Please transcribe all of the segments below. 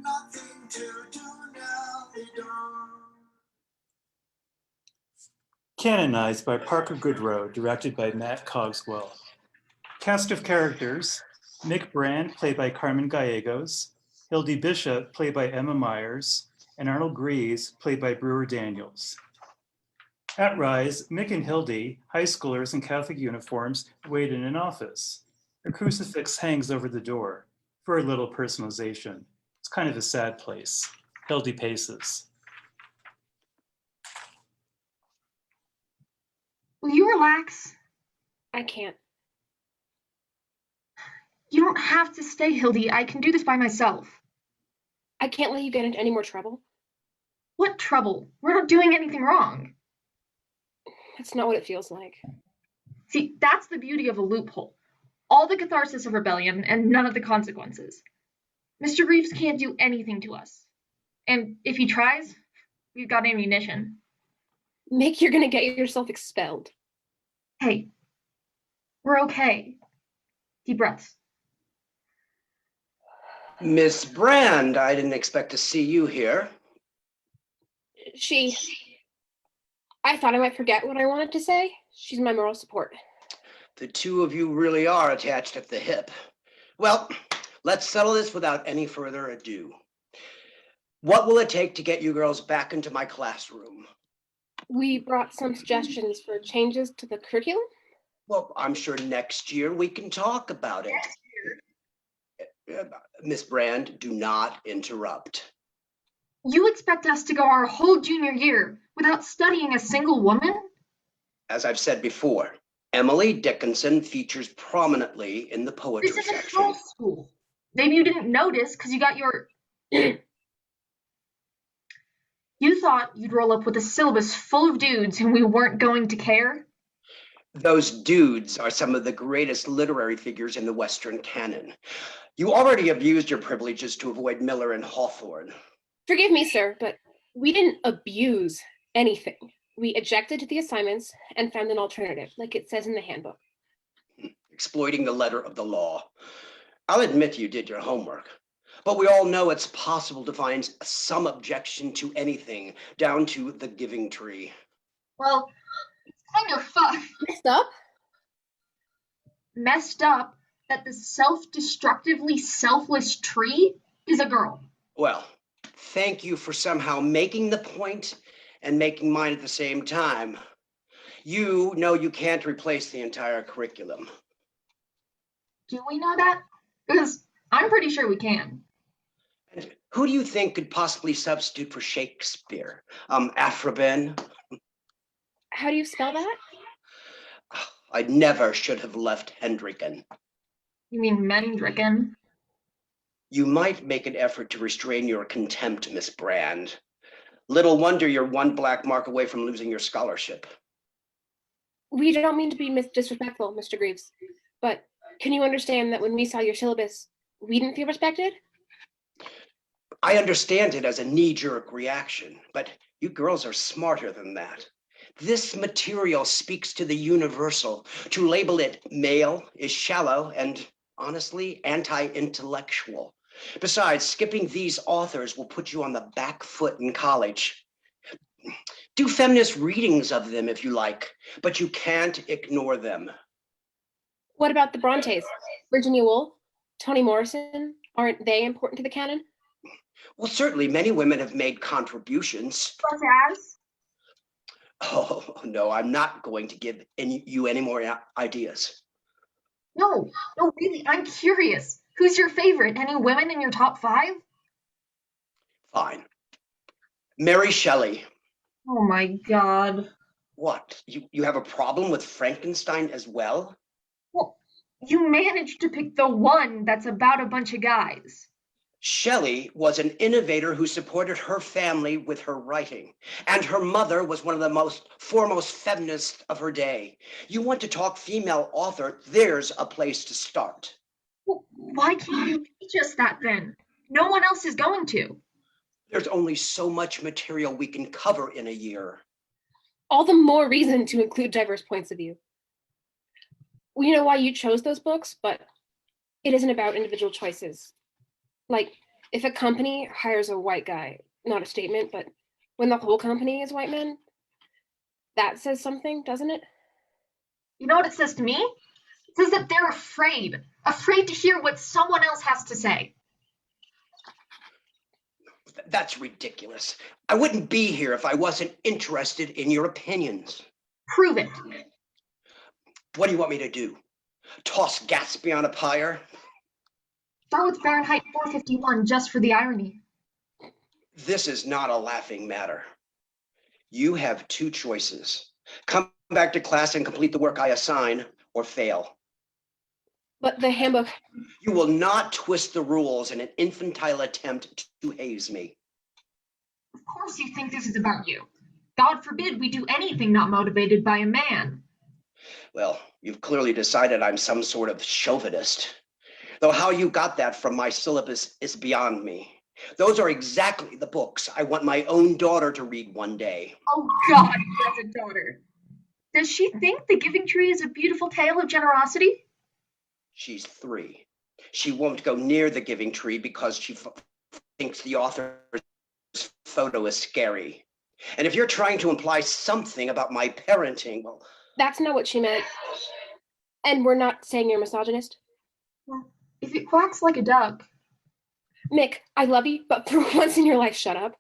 nothing to do now, they don't. Canonized by Parker Goodrow, directed by Matt Cogswell. Cast of characters: Mick Brand, played by Carmen Gallegos, Hildy Bishop, played by Emma Meyers, and Arnold Greaves, played by Brewer Daniels. At Rise, Mick and Hildy, high schoolers in Catholic uniforms, wait in an office. A crucifix hangs over the door. Very little personalization. It's kind of a sad place. Hildy paces. Will you relax? I can't. You don't have to stay, Hildy. I can do this by myself. I can't let you get into any more trouble. What trouble? We're not doing anything wrong. That's not what it feels like. See, that's the beauty of a loophole. All the catharsis of rebellion and none of the consequences. Mr. Greaves can't do anything to us. And if he tries, we've got ammunition. Mick, you're gonna get yourself expelled. Hey, we're okay. Deep breaths. Miss Brand, I didn't expect to see you here. I thought I might forget what I wanted to say. She's my moral support. The two of you really are attached at the hip. Well, let's settle this without any further ado. What will it take to get you girls back into my classroom? We brought some suggestions for changes to the curriculum. Well, I'm sure next year we can talk about it. Miss Brand, do not interrupt. You expect us to go our whole junior year without studying a single woman? As I've said before, Emily Dickinson features prominently in the poetry This is a section. girls' school. Maybe you didn't notice because you got your... You thought you'd roll up with a syllabus full of dudes and we weren't going to care? Those dudes are some of the greatest literary figures in the Western canon. You already abused your privileges to avoid Miller and Hawthorne. Forgive me, sir, but we didn't abuse anything. We objected to the assignments and found an alternative, like it says in the handbook. Exploiting the letter of the law. I'll admit you did your homework, but we all know it's possible to find some objection to anything, down to the giving tree. Well, it's kind of fun. Messed up? Messed up that the self-destructively selfless tree is a girl. Well, thank you for somehow making the point and making mine at the same time. You know you can't replace the entire curriculum. Do we know that? Because I'm pretty sure we can. And who do you think could possibly substitute for Shakespeare? Afraben? How do you spell that? I never should have left Hendricken. You mean Mendricken? You might make an effort to restrain your contempt, Miss Brand. Little wonder you're one black mark away from losing your scholarship. We don't mean to be disrespectful, Mr. Greaves, but can you understand that when we saw your syllabus, we didn't feel respected? I understand it as a knee-jerk reaction, but you girls are smarter than that. This material speaks to the universal. To label it male is shallow and, honestly, anti-intellectual. Besides, skipping these authors will put you on the back foot in college. Do feminist readings of them if you like, but you can't ignore them. What about the Brontes? Virginia Woolf? Toni Morrison? Aren't they important to the canon? Well, certainly many women have made contributions. Such as? Oh, no, I'm not going to give you any more ideas. No, really, I'm curious. Who's your favorite? Any women in your top 5? Fine. Mary Shelley. Oh my God. What? You have a problem with Frankenstein as well? Well, you managed to pick the one that's about a bunch of guys. Shelley was an innovator who supported her family with her writing, and her mother was one of the foremost feminists of her day. You want to talk female author, there's a place to start. Well, why can't you teach us that then? No one else is going to. There's only so much material we can cover in a year. All the more reason to include diverse points of view. We know why you chose those books, but it isn't about individual choices. Like, If a company hires a white guy, not a statement, but when the whole company is white men, that says something, doesn't it? You know what it says to me? It says that they're afraid to hear what someone else has to say. That's ridiculous. I wouldn't be here if I wasn't interested in your opinions. Prove it. What do you want me to do? Toss Gatsby on a pyre? Start with Fahrenheit 451 just for the irony. This is not a laughing matter. You have two choices. Come back to class and complete the work I assign, or fail. But the handbook. You will not twist the rules in an infantile attempt to haze me. Of course you think this is about you. God forbid we do anything not motivated by a man. Well, you've clearly decided I'm some sort of chauvinist. Though how you got that from my syllabus is beyond me. Those are exactly the books I want my own daughter to read one day. Oh God, he has a daughter. Does she think The Giving Tree is a beautiful tale of generosity? She's 3. She won't go near the Giving Tree because she thinks the author's photo is scary. And if you're trying to imply something about my parenting, well... That's not what she meant. And we're not saying you're a misogynist. Well, if it quacks like a duck. Mick, I love you, but for once in your life, shut up.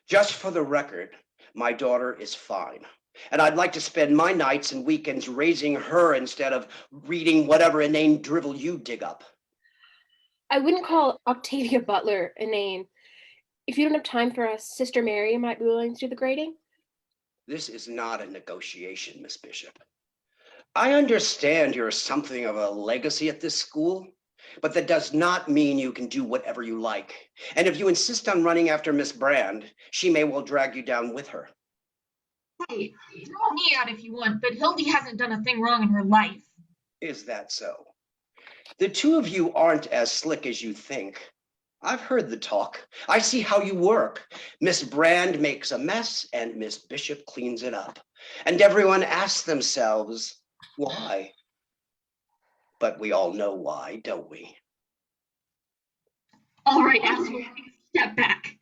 Just for the record, my daughter is fine. And I'd like to spend my nights and weekends raising her instead of reading whatever inane drivel you dig up. I wouldn't call Octavia Butler inane. If you don't have time for us, Sister Mary might be willing to do the grading. This is not a negotiation, Miss Bishop. I understand you're something of a legacy at this school, but that does not mean you can do whatever you like. And if you insist on running after Miss Brand, she may well drag you down with her. Hey, throw me out if you want, but Hildy hasn't done a thing wrong in her life. Is that so? The two of you aren't as slick as you think. I've heard the talk. I see how you work. Miss Brand makes a mess and Miss Bishop cleans it up. And everyone asks themselves, why? But we all know why, don't we? All right, asshole, step back.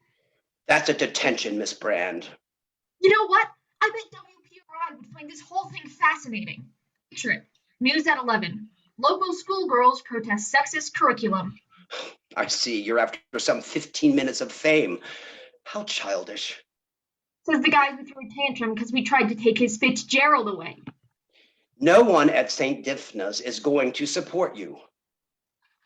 That's a detention, Miss Brand. You know what? I bet WPRI would find this whole thing fascinating. Picture it. News at 11. Local schoolgirls protest sexist curriculum. I see, you're after some 15 minutes of fame. How childish. Says the guy who threw a tantrum because we tried to take his Fitzgerald away. No one at St. Dymphna's is going to support you.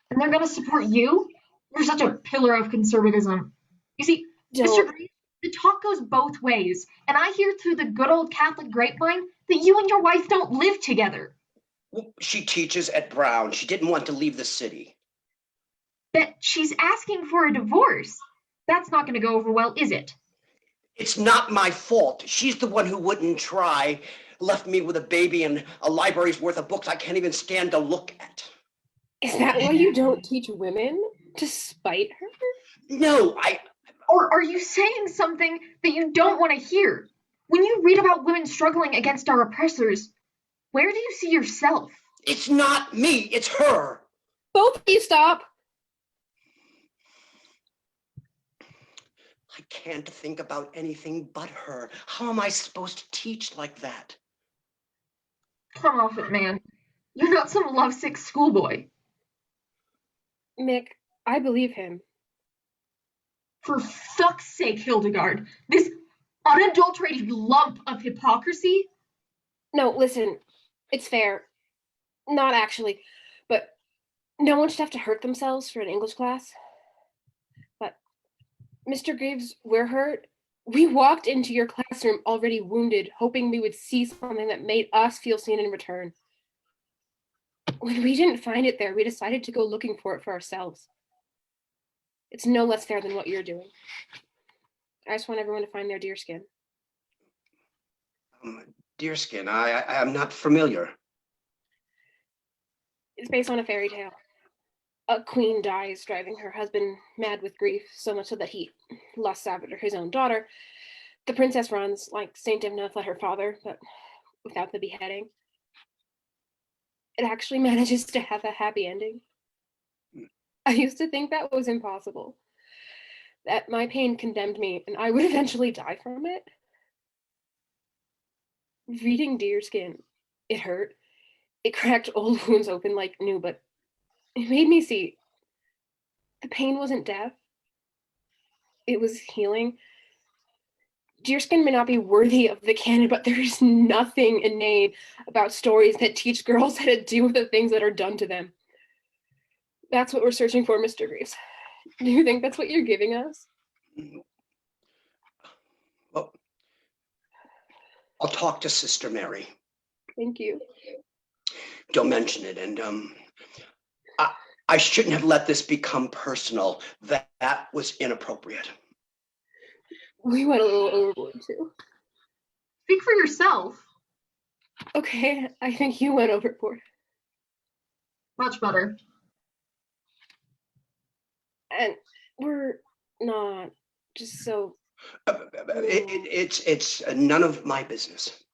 And they're going to support you? You're such a pillar of conservatism. You see, Don't. Mr. Green, the talk goes both ways, and I hear through the good old Catholic grapevine that you and your wife don't live together. Well, she teaches at Brown. She didn't want to leave the city. That she's asking for a divorce. That's not going to go over well, is it? It's not my fault. She's the one who wouldn't try, left me with a baby and a library's worth of books I can't even stand to look at. Is that why you don't teach women? To spite her? No, Or are you saying something that you don't want to hear? When you read about women struggling against our oppressors, where do you see yourself? It's not me, it's her. Both of you stop. I can't think about anything but her. How am I supposed to teach like that? Come off it, man. You're not some lovesick schoolboy. Mick, I believe him. For fuck's sake, Hildegard, this unadulterated lump of hypocrisy? No, listen, it's fair. Not actually, but no one should have to hurt themselves for an English class. But, Mr. Greaves, we're hurt. We walked into your classroom already wounded, hoping we would see something that made us feel seen in return. When we didn't find it there, we decided to go looking for it for ourselves. It's no less fair than what you're doing. I just want everyone to find their deerskin. Deerskin, I'm not familiar. It's based on a fairy tale. A queen dies, driving her husband mad with grief, so much so that he lusts after his own daughter. The princess runs, like Saint Dymphna fled her father, but without the beheading. It actually manages to have a happy ending. I used to think that was impossible, that my pain condemned me and I would eventually die from it. Reading Deerskin, it hurt. It cracked old wounds open like new, but it made me see the pain wasn't death. It was healing. Deerskin may not be worthy of the canon, but there is nothing inane about stories that teach girls how to deal with the things that are done to them. That's what we're searching for, Mr. Greaves. Do you think that's what you're giving us? Well, I'll talk to Sister Mary. Thank you. Don't mention it. And I shouldn't have let this become personal. That was inappropriate. We went a little overboard too. Speak for yourself. Okay, I think you went overboard. Much better. And we're not just so. It's none of my business.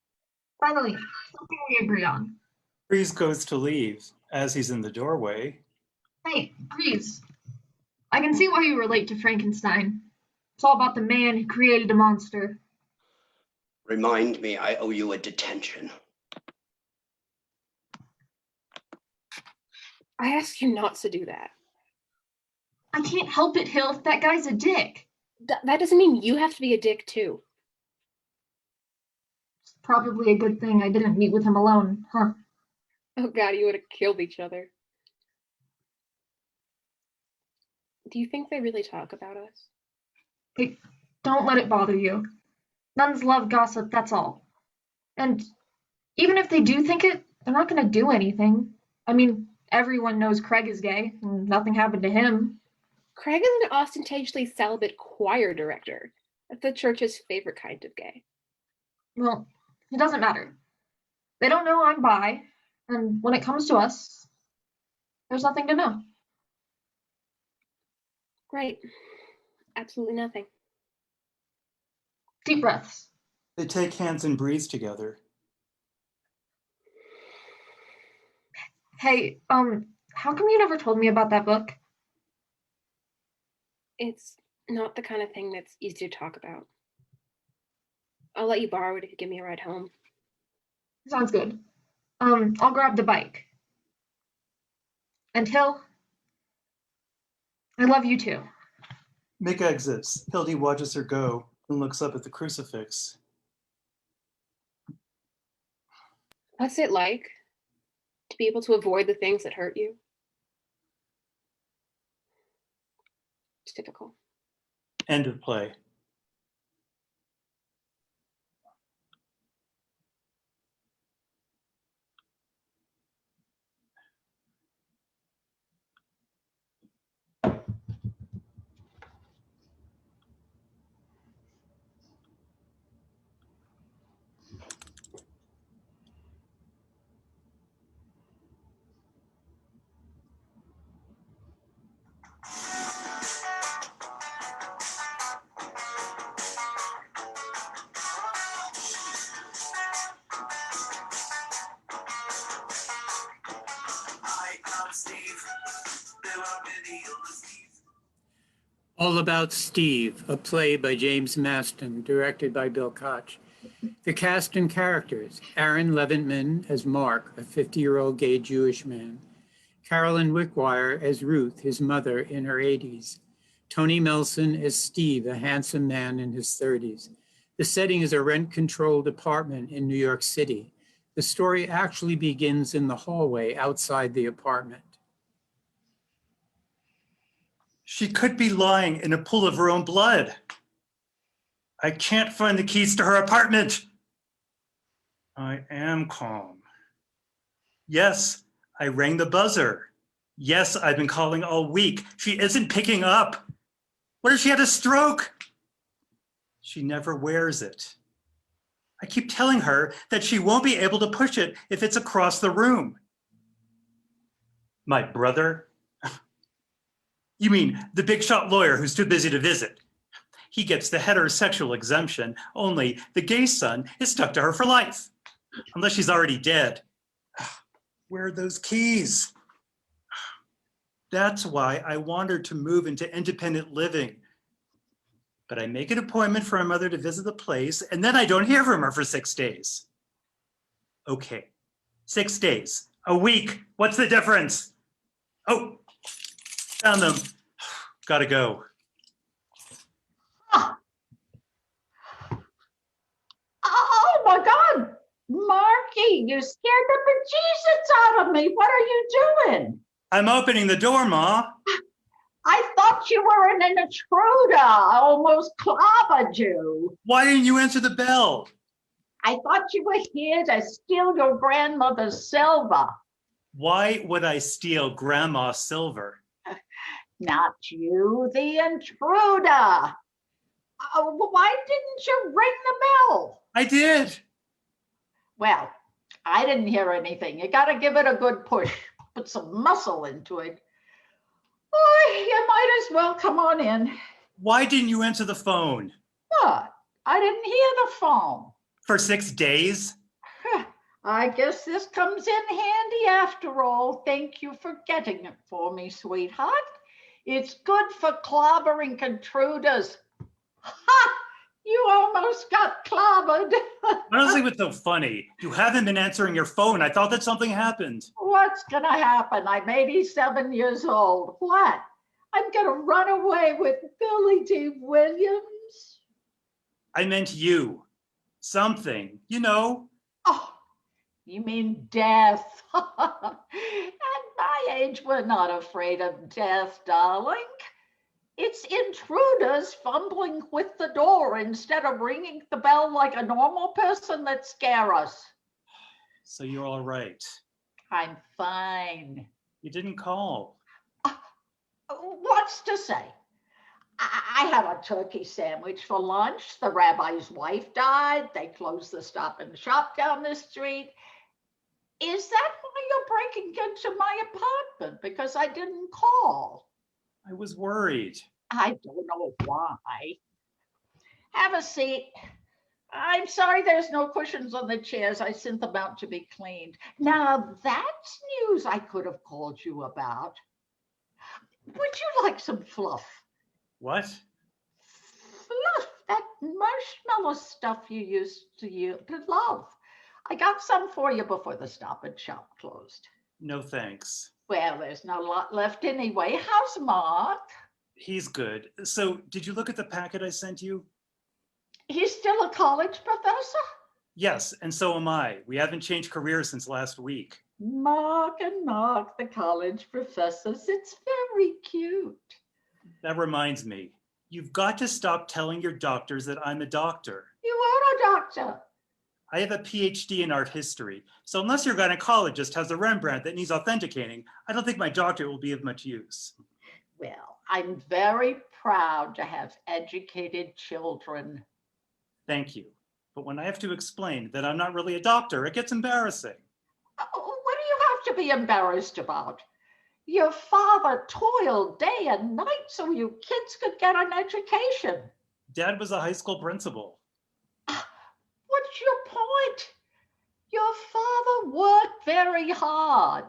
Finally, something we agree on. Greaves goes to leave. As he's in the doorway, Hey, Greaves. I can see why you relate to Frankenstein. It's all about the man who created a monster. Remind me I owe you a detention. I asked you not to do that. I can't help it, Hill. That guy's a dick. That doesn't mean you have to be a dick too. It's probably a good thing I didn't meet with him alone, huh? Oh god, you would have killed each other. Do you think they really talk about us? Hey, don't let it bother you. Nuns love gossip, that's all. And even if they do think it, they're not going to do anything. I mean, everyone knows Craig is gay, and nothing happened to him. Craig is an ostentatiously celibate choir director. That's the church's favorite kind of gay. Well, it doesn't matter. They don't know I'm bi, and when it comes to us, there's nothing to know. Right. Absolutely nothing. Deep breaths. they take hands and breathe together. Hey, how come you never told me about that book? It's not the kind of thing that's easy to talk about. I'll let you borrow it if you give me a ride home. Sounds good. I'll grab the bike. Until I love you too. Mick exits. Hildy watches her go and looks up at the crucifix. What's it like to be able to avoid the things that hurt you? It's difficult. End of play. All About Steve, a play by James Masten, directed by Bill Koch. The cast and characters: Aaron Leventman as Mark, a 50-year-old gay Jewish man. Carolyn Wickwire as Ruth, his mother in her 80s. Tony Melson as Steve, a handsome man in his 30s. The setting is a rent-controlled apartment in New York City. The story actually begins in the hallway outside the apartment. She could be lying in a pool of her own blood. I can't find the keys to her apartment. I am calm. Yes, I rang the buzzer. Yes, I've been calling all week. She isn't picking up. What if she had a stroke? She never wears it. I keep telling her that she won't be able to push it if it's across the room. My brother? You mean the big shot lawyer who's too busy to visit? He gets the heterosexual exemption, only the gay son is stuck to her for life, unless she's already dead. Where are those keys? That's why I want her to move into independent living. But I make an appointment for my mother to visit the place, and then I don't hear from her for 6 days. Okay, 6 days, a week, what's the difference? Oh, found them. Gotta go. Ah. Oh my God, Marky, you scared the bejesus out of me. What are you doing? I'm opening the door, Ma. I thought you were an intruder. I almost clobbered you. Why didn't you answer the bell? I thought you were here to steal your grandmother's silver. Why would I steal Grandma's silver? Not you, the intruder. Why didn't you ring the bell? I did. Well, I didn't hear anything. You got to give it a good push. Put some muscle into it. Oh, you might as well come on in. Why didn't you answer the phone? What? I didn't hear the phone. For 6 days? I guess this comes in handy after all. Thank you for getting it for me, sweetheart. It's good for clobbering intruders. Ha! You almost got clobbered. Honestly, what's so funny? You haven't been answering your phone. I thought that something happened. What's gonna happen? I'm 87 years old. What? I'm gonna run away with Billy D. Williams? I meant you. Something, you know. Oh, you mean death? At my age, we're not afraid of death, darling. It's intruders fumbling with the door instead of ringing the bell like a normal person that scare us. So you're all right. I'm fine. You didn't call. What's to say? I had a turkey sandwich for lunch. The rabbi's wife died. They closed the Stop and Shop down the street. Is that why you're breaking into my apartment? Because I didn't call. I was worried. I don't know why. Have a seat. I'm sorry there's no cushions on the chairs. I sent them out to be cleaned. Now that's news I could have called you about. Would you like some fluff? What? Fluff, that marshmallow stuff you used to love. I got some for you before the Stop and Shop closed. No thanks. Well, there's not a lot left anyway. How's Mark? He's good. So did you look at the packet I sent you? He's still a college professor? Yes, and so am I. We haven't changed careers since last week. Mark and Mark, the college professors. It's very cute. That reminds me. You've got to stop telling your doctors that I'm a doctor. You are a doctor. I have a PhD in art history, so unless your gynecologist has a Rembrandt that needs authenticating, I don't think my doctorate will be of much use. Well, I'm very proud to have educated children. Thank you. But when I have to explain that I'm not really a doctor, it gets embarrassing. What do you have to be embarrassed about? Your father toiled day and night so you kids could get an education. Dad was a high school principal. What's your point? Your father worked very hard.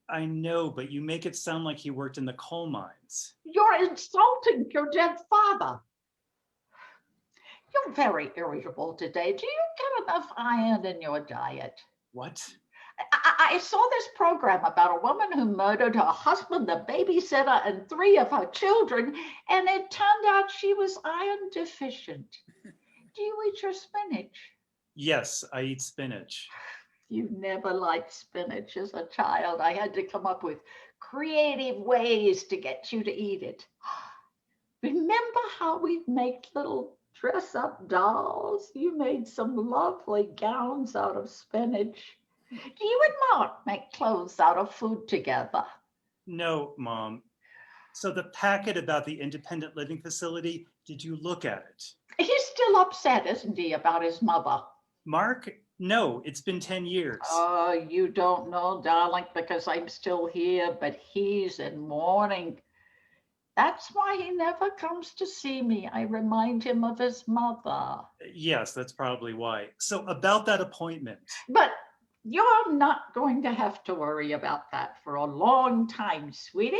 I know, but you make it sound like he worked in the coal mines. You're insulting your dead father. You're very irritable today. Do you get enough iron in your diet? What? I saw this program about a woman who murdered her husband, the babysitter, and 3 of her children, and it turned out she was iron deficient. Do you eat your spinach? Yes, I eat spinach. You never liked spinach as a child. I had to come up with creative ways to get you to eat it. Remember how we'd make little dress-up dolls? You made some lovely gowns out of spinach. Do you and Mark make clothes out of food together? No, Mom. So the packet about the independent living facility, did you look at it? He's still upset, isn't he, about his mother? Mark? No, it's been 10 years. Oh, you don't know, darling, because I'm still here, but he's in mourning. That's why he never comes to see me. I remind him of his mother. Yes, that's probably why. So about that appointment. But you're not going to have to worry about that for a long time, sweetie.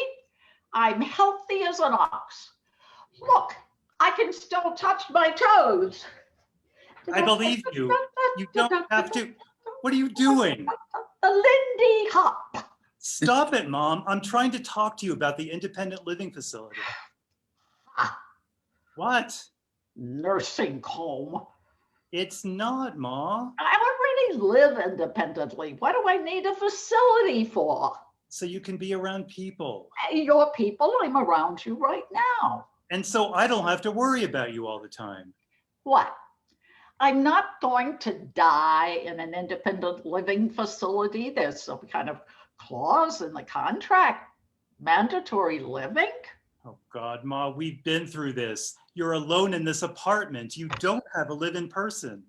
I'm healthy as an ox. Look, I can still touch my toes. I believe you. You don't have to. What are you doing? The Lindy Hop. Stop it, Mom. I'm trying to talk to you about the independent living facility. What? Nursing home. It's not, Ma. I already live independently. What do I need a facility for? So you can be around people. Your people, I'm around you right now. And so I don't have to worry about you all the time. What? I'm not going to die in an independent living facility. There's some kind of clause in the contract. Mandatory living? Oh God, Ma, we've been through this. You're alone in this apartment. You don't have a live-in person.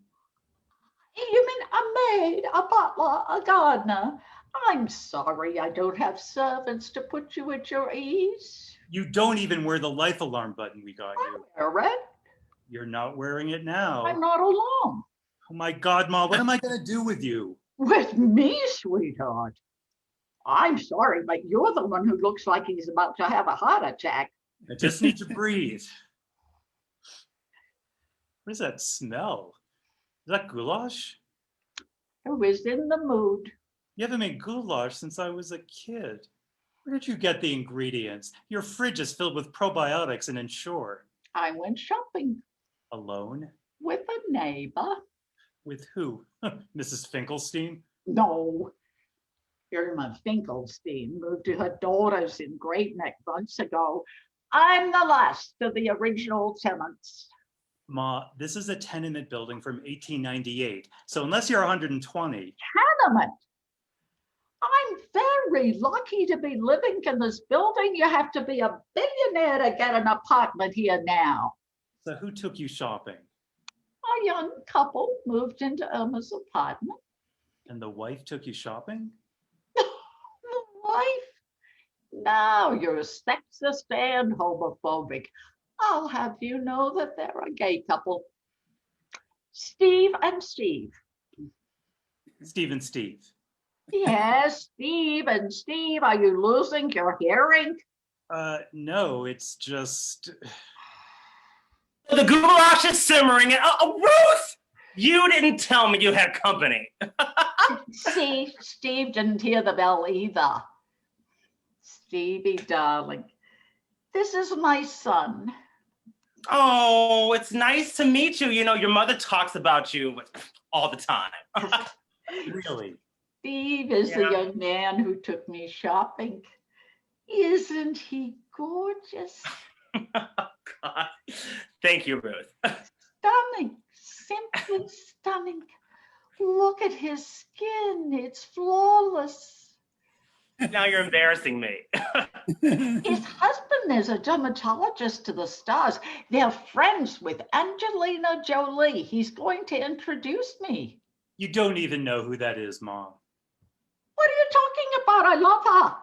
You mean a maid, a butler, a gardener? I'm sorry I don't have servants to put you at your ease. You don't even wear the life alarm button we got I you. wear it. You're not wearing it now. I'm not alone. Oh my God, Ma, what am I gonna do with you? With me, sweetheart. I'm sorry, but you're the one who looks like he's about to have a heart attack. I just need to breathe. What is that smell? Is that goulash? I was in the mood. You haven't made goulash since I was a kid. Where did you get the ingredients? Your fridge is filled with probiotics and Ensure. I went shopping Alone? with a neighbor. With who? Mrs. Finkelstein? No, Irma Finkelstein moved to her daughters in Great Neck months ago. I'm the last of the original tenants. Ma, this is a tenement building from 1898. So unless you're 120, Tenement. I'm very lucky to be living in this building. You have to be a billionaire to get an apartment here now. so who took you shopping? A young couple moved into Irma's apartment. And the wife took you shopping? The wife? Now you're sexist and homophobic. I'll have you know that they're a gay couple. Steve and Steve. Steve and Steve. Yes, Steve and Steve. Are you losing your hearing? No, it's just... The goulash is simmering. And, Ruth, you didn't tell me you had company. See, Steve didn't hear the bell either. Stevie, darling, this is my son. Oh, it's nice to meet you. You know, your mother talks about you all the time. Really? Steve is the young man who took me shopping. Isn't he gorgeous? God. Thank you, Ruth. Stunning, simply stunning. Look at his skin, it's flawless. Now you're embarrassing me. His husband is a dermatologist to the stars. They're friends with Angelina Jolie. He's going to introduce me. You don't even know who that is, Mom. What are you talking about? I love her.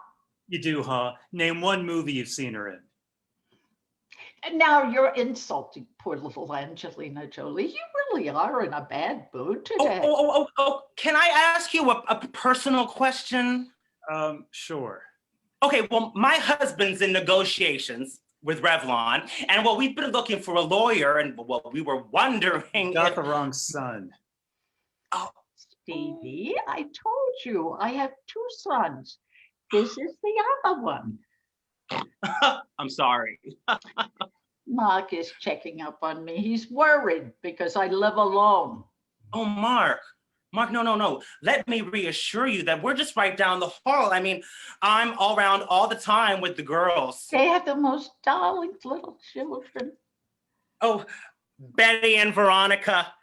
You do, huh? Name one movie you've seen her in. And now you're insulting poor little Angelina Jolie. You really are in a bad mood today. Oh, can I ask you a personal question? Sure. Okay, well, my husband's in negotiations with Revlon, and well, we've been looking for a lawyer, and well, we were wondering. You got the wrong son. Oh, Stevie, I told you I have two sons. This is the other one. I'm sorry. Mark is checking up on me. He's worried because I live alone. Oh, Mark, no. Let me reassure you that we're just right down the hall. I mean, I'm all around all the time with the girls. They have the most darling little children. Oh, Betty and Veronica.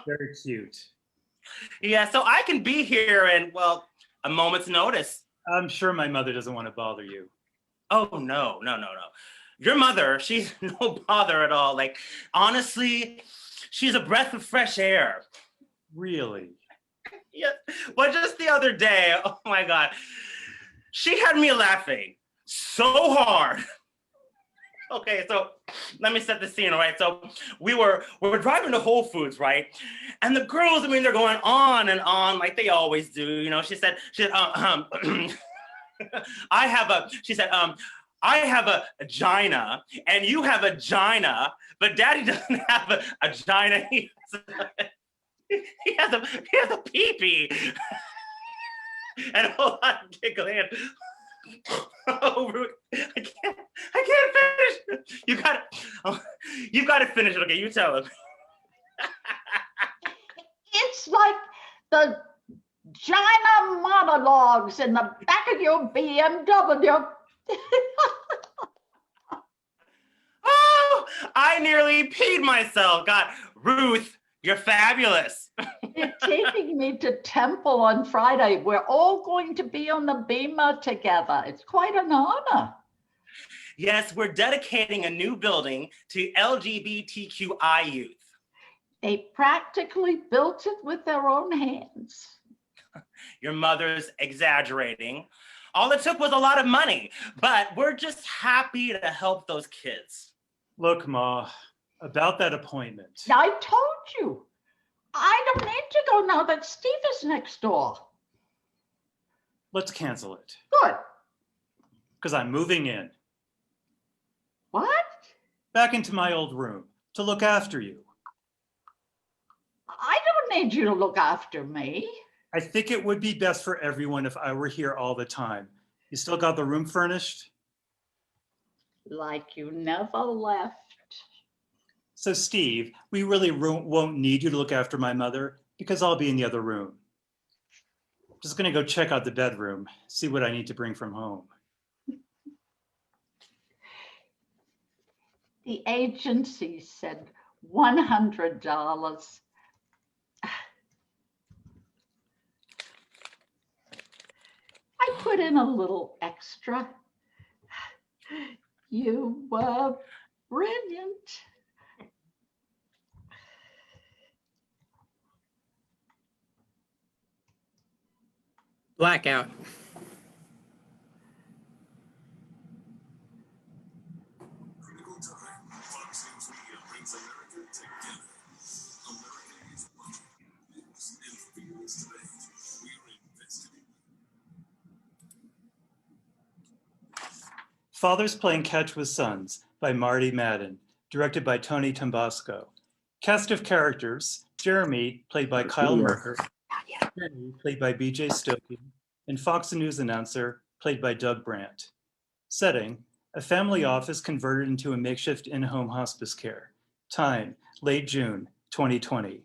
Very cute. Yeah, so I can be here in, well, a moment's notice. I'm sure my mother doesn't want to bother you. Oh, no. Your mother, she's no bother at all. Like, honestly, she's a breath of fresh air. Really? Yeah. Well, just the other day, oh my God, she had me laughing so hard. Okay, so let me set the scene, all right? So we're driving to Whole Foods, right? And the girls, I mean, they're going on and on like they always do. You know, she said, I have a vagina and you have a gina, but daddy doesn't have a vagina. He has a pee-pee. And a whole lot of giggling. Oh, Ruth, I can't finish. You got to finish it. Okay, you tell him. It's like the China monologues in the back of your BMW. Oh, I nearly peed myself. God, Ruth, you're fabulous. They're taking me to Temple on Friday. We're all going to be on the Beamer together. It's quite an honor. Yes, we're dedicating a new building to LGBTQI youth. They practically built it with their own hands. Your mother's exaggerating. All it took was a lot of money, but we're just happy to help those kids. Look, Ma, about that appointment. I told you. I don't need to go now that Steve is next door. Let's cancel it. Good. Because I'm moving in. What? Back into my old room to look after you. I don't need you to look after me. I think it would be best for everyone if I were here all the time. You still got the room furnished? Like you never left. So Steve, we really won't need you to look after my mother because I'll be in the other room. Just gonna go check out the bedroom, see what I need to bring from home. The agency said $100. I put in a little extra. You were brilliant. Blackout. Critical time. Fox News Media brings America together. America is watching. News and fears today. We're invested in. Fathers Playing Catch with Sons by Marty Madden, directed by Tony Tambasco. Cast of characters, Jeremy, played by Kyle Merker, Jenny, played by BJ Stokey, and Fox News announcer, played by Doug Brandt. Setting, a family office converted into a makeshift in-home hospice care. Time, late June, 2020.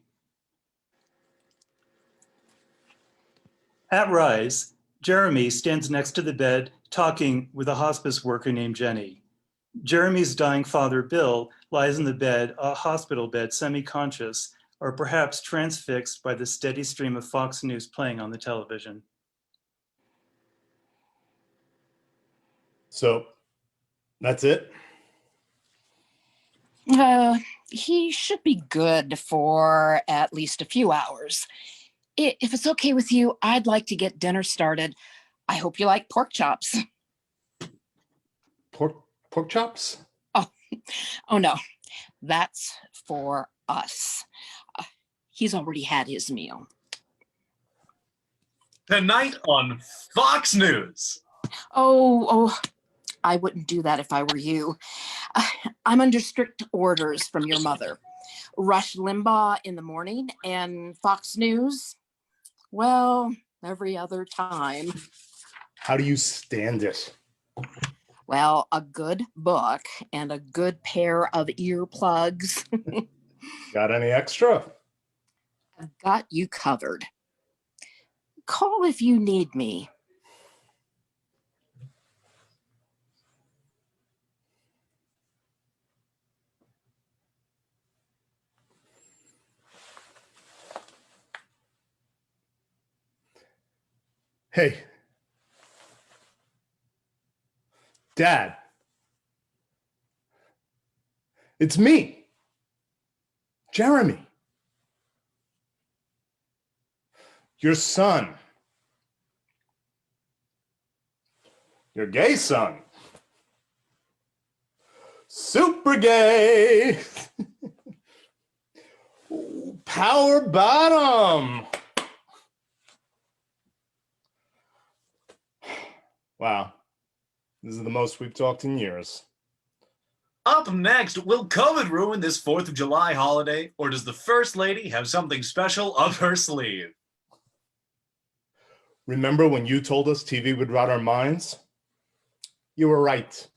At Rise, Jeremy stands next to the bed talking with a hospice worker named Jenny. Jeremy's dying father, Bill, lies in the bed, a hospital bed, semi-conscious, or perhaps transfixed by the steady stream of Fox News playing on the television. So that's it? He should be good for at least a few hours. If it's okay with you, I'd like to get dinner started. I hope you like pork chops. Pork chops? Oh no, that's for us. He's already had his meal. Tonight on Fox News. Oh, I wouldn't do that if I were you. I'm under strict orders from your mother. Rush Limbaugh in the morning and Fox News, well, every other time. How do you stand it? Well, a good book and a good pair of earplugs. Got any extra? I've got you covered. Call if you need me. Hey. Dad. It's me. Jeremy. Your son. Your gay son. Super gay. Power bottom. Wow. This is the most we've talked in years. Up next, will COVID ruin this 4th of July holiday, or does the First Lady have something special up her sleeve? Remember when you told us TV would rot our minds? You were right.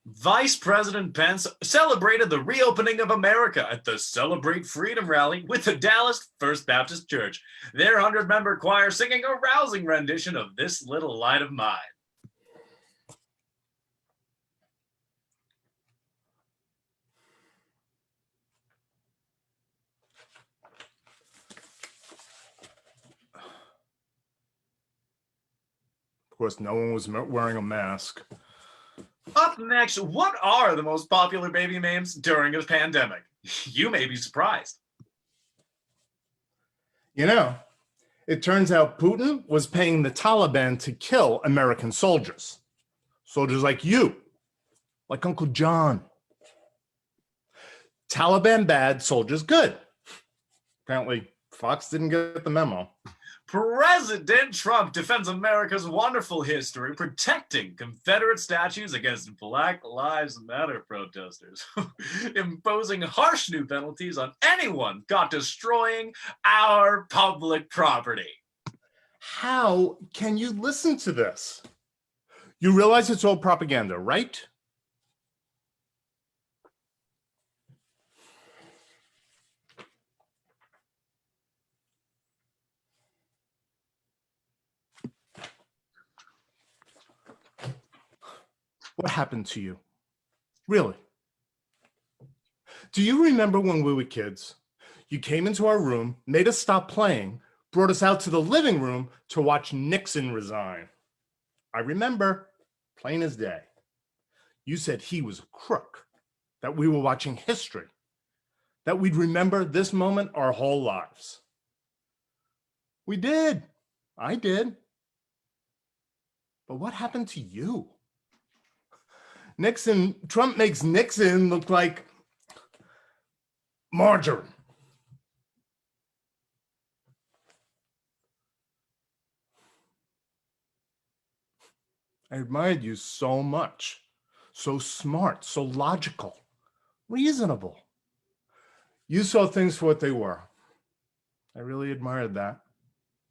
Vice President Pence celebrated the reopening of America at the Celebrate Freedom rally with the Dallas First Baptist Church, their 100-member choir singing a rousing rendition of This Little Light of Mine. Of course, no one was wearing a mask. Up next, what are the most popular baby names during a pandemic? You may be surprised. You know, it turns out Putin was paying the Taliban to kill American soldiers. Soldiers like you, like Uncle John. Taliban bad, soldiers good. Apparently, Fox didn't get the memo. President Trump defends America's wonderful history, protecting Confederate statues against Black Lives Matter protesters, imposing harsh new penalties on anyone caught destroying our public property. How can you listen to this? You realize it's all propaganda, right? What happened to you? Really? Do you remember when we were kids? You came into our room, made us stop playing, brought us out to the living room to watch Nixon resign. I remember, plain as day. You said he was a crook, that we were watching history, that we'd remember this moment our whole lives. We did. I did. But what happened to you? Trump makes Nixon look like margarine. I admired you so much, so smart, so logical, reasonable. You saw things for what they were. I really admired that.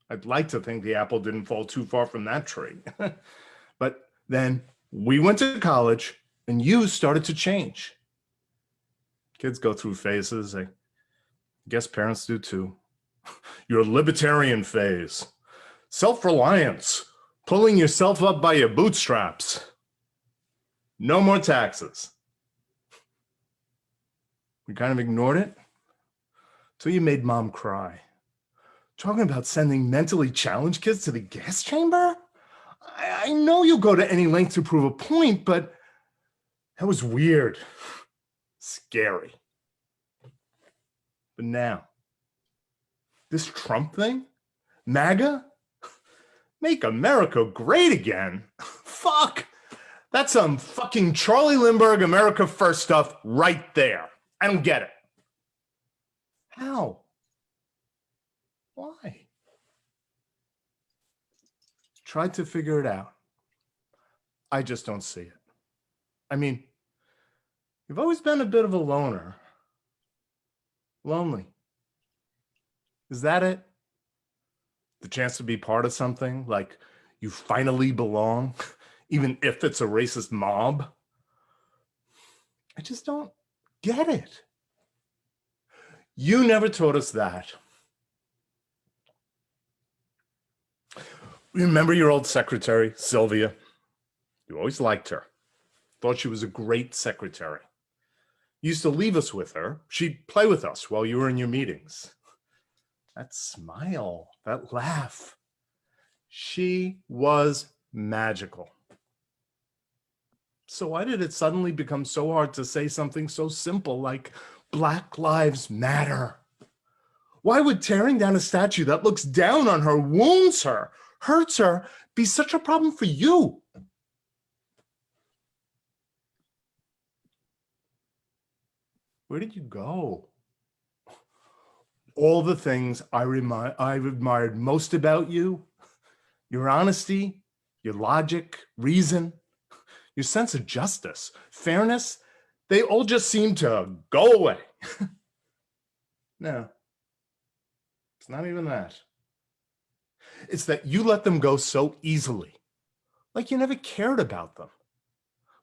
I'd like to think the apple didn't fall too far from that tree. But then we went to college and you started to change. Kids go through phases. I guess parents do too. Your libertarian phase, self-reliance, pulling yourself up by your bootstraps. No more taxes. We kind of ignored it till you made mom cry. Talking about sending mentally challenged kids to the gas chamber? I know you'll go to any length to prove a point, but that was weird, scary. But now, this Trump thing, MAGA, make America great again. Fuck, that's some fucking Charlie Lindbergh America First stuff right there. I don't get it. How? Why? Tried to figure it out. I just don't see it. I mean, you've always been a bit of a loner. Lonely. Is that it? The chance to be part of something, like you finally belong, even if it's a racist mob? I just don't get it. You never taught us that. Remember your old secretary, Sylvia? You always liked her. Thought she was a great secretary. You used to leave us with her. She'd play with us while you were in your meetings. That smile, that laugh. She was magical. So why did it suddenly become so hard to say something so simple like Black Lives Matter? Why would tearing down a statue that looks down on her, wounds her, hurts her, be such a problem for you? Where did you go? All the things I've admired most about you, your honesty, your logic, reason, your sense of justice, fairness, they all just seem to go away. No, it's not even that. It's that you let them go so easily. Like you never cared about them.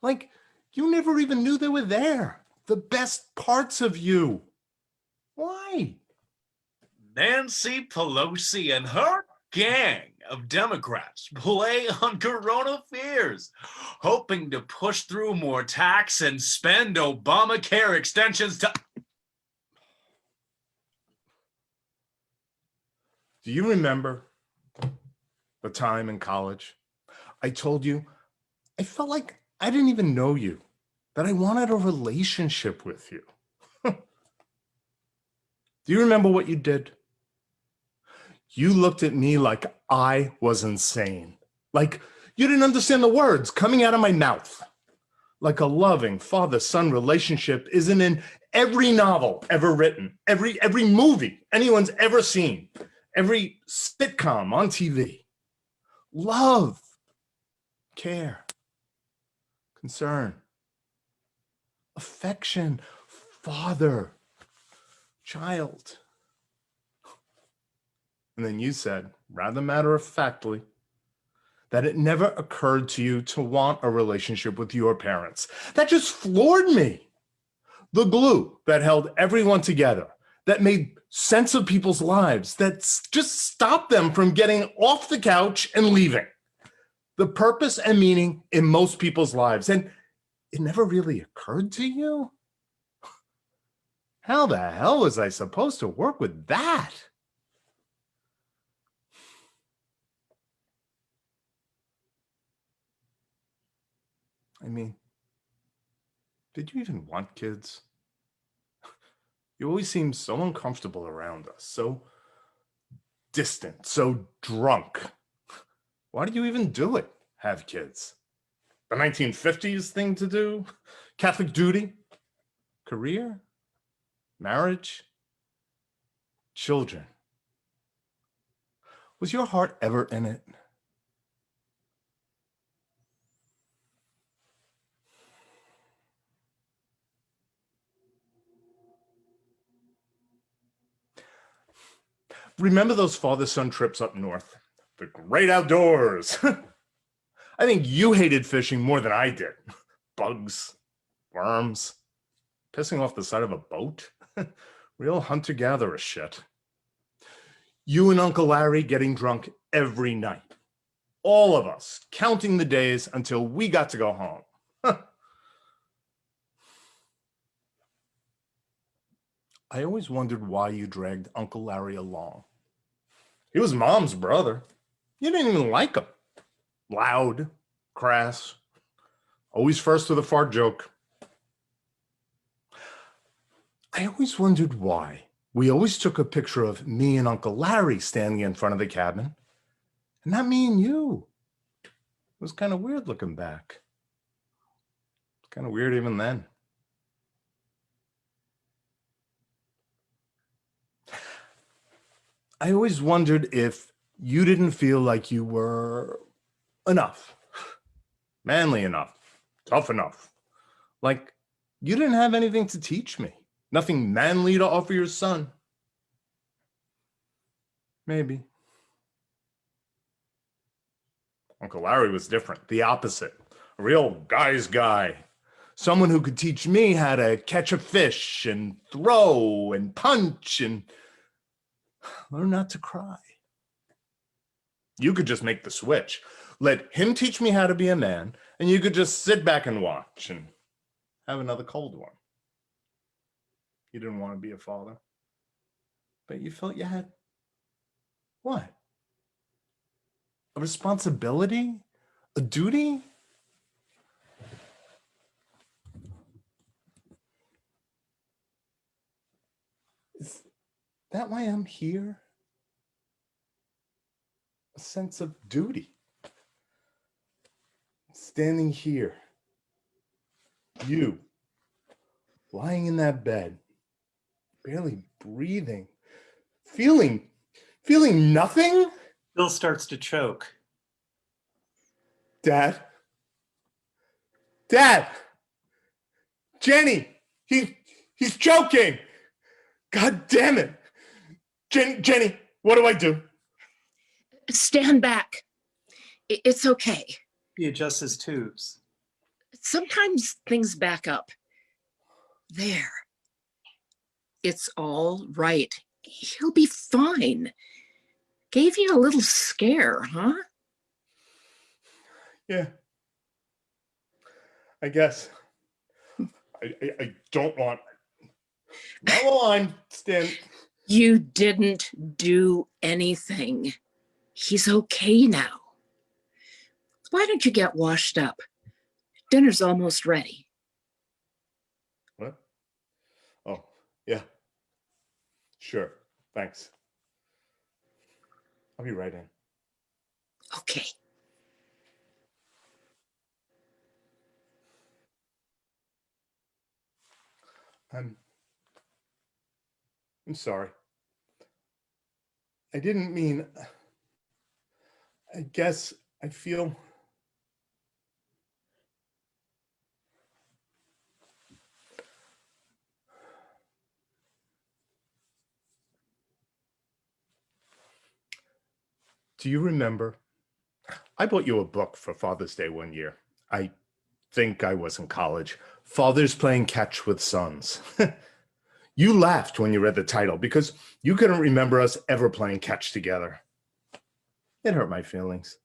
Like you never even knew they were there. The best parts of you. Why? Nancy Pelosi and her gang of Democrats play on corona fears, hoping to push through more tax and spend Obamacare extensions to... Do you remember the time in college I told you I felt like I didn't even know you, that I wanted a relationship with you? Do you remember what you did? You looked at me like I was insane. Like you didn't understand the words coming out of my mouth. Like a loving father-son relationship isn't in every novel ever written, every movie anyone's ever seen, every sitcom on TV. Love, care, concern, affection, father, child. And then you said, rather matter-of-factly, that it never occurred to you to want a relationship with your parents. That just floored me. The glue that held everyone together, that made sense of people's lives, that just stopped them from getting off the couch and leaving. The purpose and meaning in most people's lives. And it never really occurred to you? How the hell was I supposed to work with that? I mean, did you even want kids? You always seemed so uncomfortable around us, so distant, so drunk. Why did you even do it, have kids? The 1950s thing to do? Catholic duty? Career? Marriage? Children? Was your heart ever in it? Remember those father-son trips up north? The great outdoors. I think you hated fishing more than I did. Bugs, worms, pissing off the side of a boat. Real hunter-gatherer shit. You and Uncle Larry getting drunk every night. All of us counting the days until we got to go home. I always wondered why you dragged Uncle Larry along. He was Mom's brother. You didn't even like him. Loud, crass, always first with a fart joke. I always wondered why we always took a picture of me and Uncle Larry standing in front of the cabin, and not me and you. It was kind of weird looking back. Kind of weird even then. I always wondered if you didn't feel like you were enough, manly enough, tough enough. Like you didn't have anything to teach me, nothing manly to offer your son. Maybe. Uncle Larry was different, the opposite, a real guy's guy. Someone who could teach me how to catch a fish and throw and punch and learn not to cry. You could just make the switch. Let him teach me how to be a man, and you could just sit back and watch and have another cold one. You didn't want to be a father, but you felt you had what? A responsibility? A duty? Is that why I'm here? A sense of duty. Standing here. You. Lying in that bed. Barely breathing. Feeling nothing? Bill starts to choke. Dad. Dad! Jenny! He's joking! God damn it! Jenny, what do I do? Stand back. It's okay. He adjusts his tubes. Sometimes things back up. There. It's all right. He'll be fine. Gave you a little scare, huh? Yeah. I guess. I don't want. Not a line, Stan. You didn't do anything. He's okay now. Why don't you get washed up? Dinner's almost ready. What? Oh, yeah. Sure. Thanks. I'll be right in. Okay. I'm sorry. I didn't mean. I guess I feel. Do you remember? I bought you a book for Father's Day one year. I think I was in college. Fathers Playing Catch with Sons. You laughed when you read the title because you couldn't remember us ever playing catch together. It hurt my feelings.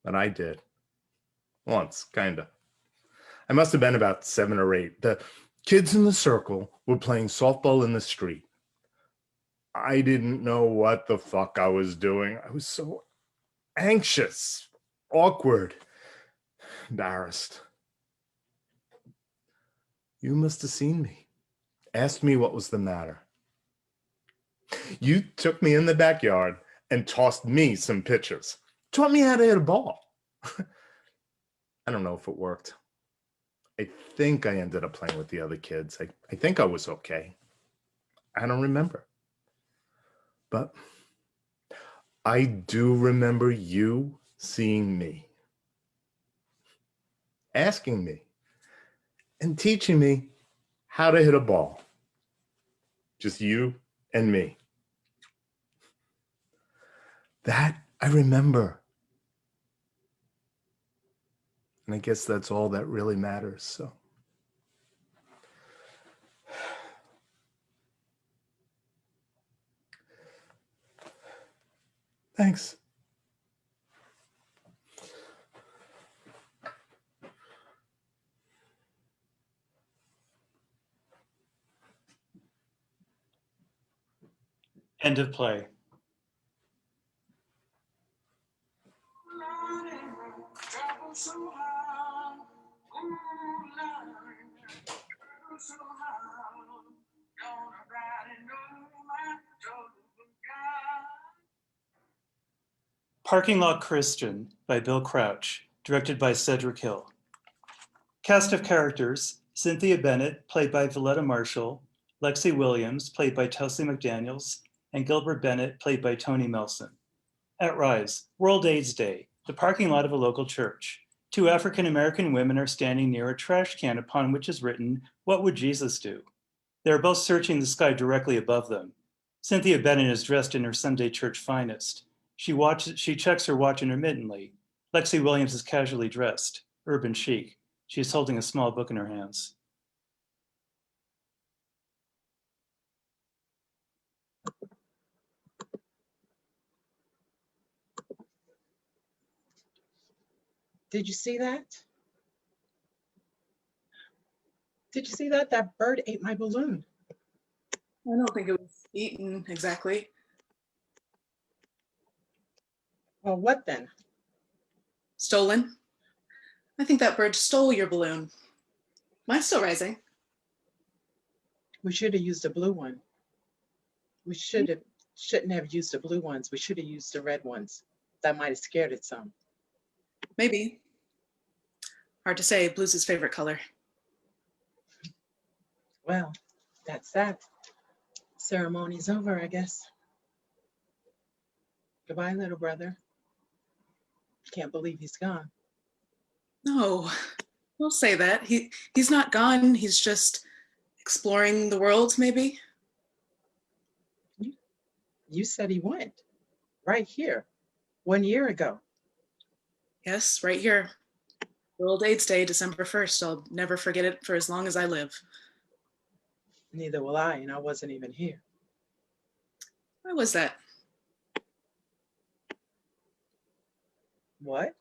But I did. Once, kinda. I must have been about 7 or 8. The kids in the circle were playing softball in the street. I didn't know what the fuck I was doing. I was so anxious, awkward, embarrassed. You must have seen me. Asked me what was the matter. You took me in the backyard and tossed me some pitches. Taught me how to hit a ball. I don't know if it worked. I think I ended up playing with the other kids. I think I was okay. I don't remember. But I do remember you seeing me, asking me, and teaching me how to hit a ball. Just you and me. That I remember. And I guess that's all that really matters, so. Thanks. End of play. Parking Lot Christian by Bill Crouch, directed by Cedric Hill. Cast of characters: Cynthia Bennett, played by Valletta Marshall, Lexi Williams, played by Telsey McDaniels, and Gilbert Bennett, played by Tony Melson. At Rise, World AIDS Day, the parking lot of a local church. 2 African-American women are standing near a trash can upon which is written, "What would Jesus do?" They are both searching the sky directly above them. Cynthia Bennett is dressed in her Sunday church finest. She checks her watch intermittently. Lexi Williams is casually dressed, urban chic. She is holding a small book in her hands. Did you see that? Did you see that? That bird ate my balloon. I don't think it was eaten exactly. Well, what then? Stolen. I think that bird stole your balloon. Mine's still rising. We should have used a blue one. We shouldn't have used the blue ones. We should have used the red ones. That might have scared it some. Maybe. Hard to say. Blue's his favorite color. Well, that's that. Ceremony's over, I guess. Goodbye, little brother. Can't believe he's gone. No, We'll say that. He's not gone. He's just exploring the world, maybe. You said he went right here 1 year ago. Yes, right here. World AIDS Day, December 1st. I'll never forget it for as long as I live. Neither will I, and I wasn't even here. Why was that? What?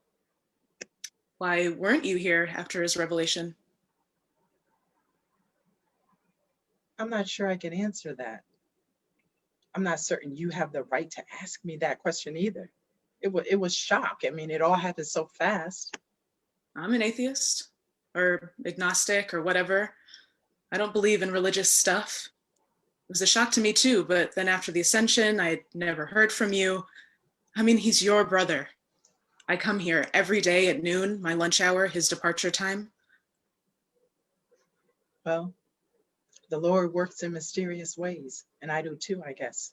Why weren't you here after his revelation? I'm not sure I can answer that. I'm not certain you have the right to ask me that question either. It was shock. I mean, it all happened so fast. I'm an atheist or agnostic or whatever. I don't believe in religious stuff. It was a shock to me too, but then after the ascension, I had never heard from you. I mean, he's your brother. I come here every day at noon, my lunch hour, his departure time. Well, the Lord works in mysterious ways, and I do too, I guess.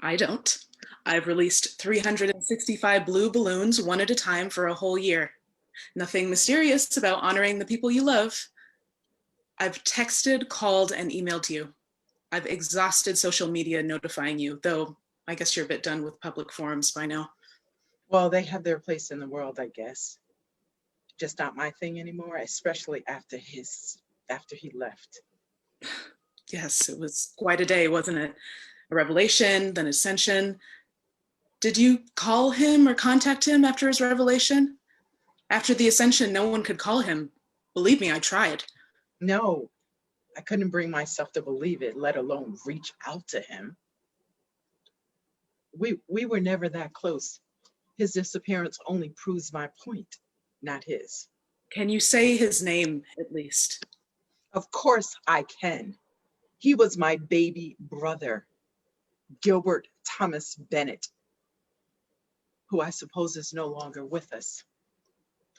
I don't. I've released 365 blue balloons one at a time for a whole year. Nothing mysterious about honoring the people you love. I've texted, called, and emailed you. I've exhausted social media notifying you, though I guess you're a bit done with public forums by now. Well, they have their place in the world, I guess. Just not my thing anymore, especially after he left. Yes, it was quite a day, wasn't it? A revelation, then ascension. Did you call him or contact him after his revelation? After the ascension, no one could call him. Believe me, I tried. No, I couldn't bring myself to believe it, let alone reach out to him. We were never that close. His disappearance only proves my point, not his. Can you say his name, at least? Of course I can. He was my baby brother, Gilbert Thomas Bennett, who I suppose is no longer with us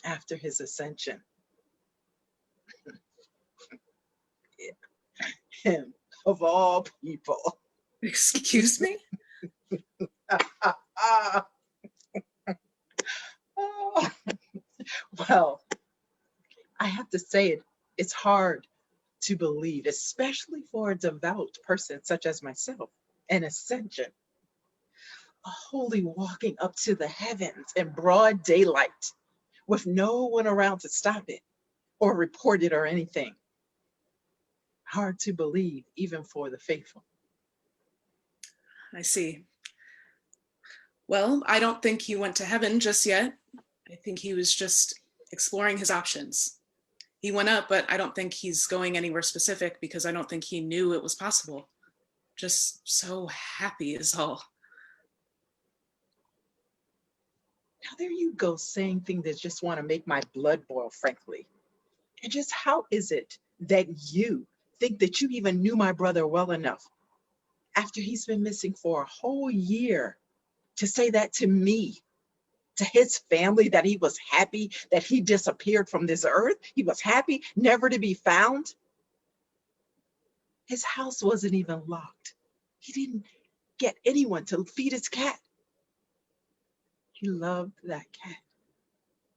after his ascension. Him, of all people. Excuse me? Oh. Well, I have to say it's hard to believe, especially for a devout person such as myself, an ascension. A holy walking up to the heavens in broad daylight with no one around to stop it or report it or anything. Hard to believe, even for the faithful. I see. Well, I don't think he went to heaven just yet. I think he was just exploring his options. He went up, but I don't think he's going anywhere specific because I don't think he knew it was possible. Just so happy is all. Now there you go, saying things that just want to make my blood boil, frankly. And just how is it that you think that you even knew my brother well enough after he's been missing for a whole year to say that to me, to his family, that he was happy that he disappeared from this earth? He was happy never to be found. His house wasn't even locked. He didn't get anyone to feed his cat. He loved that cat.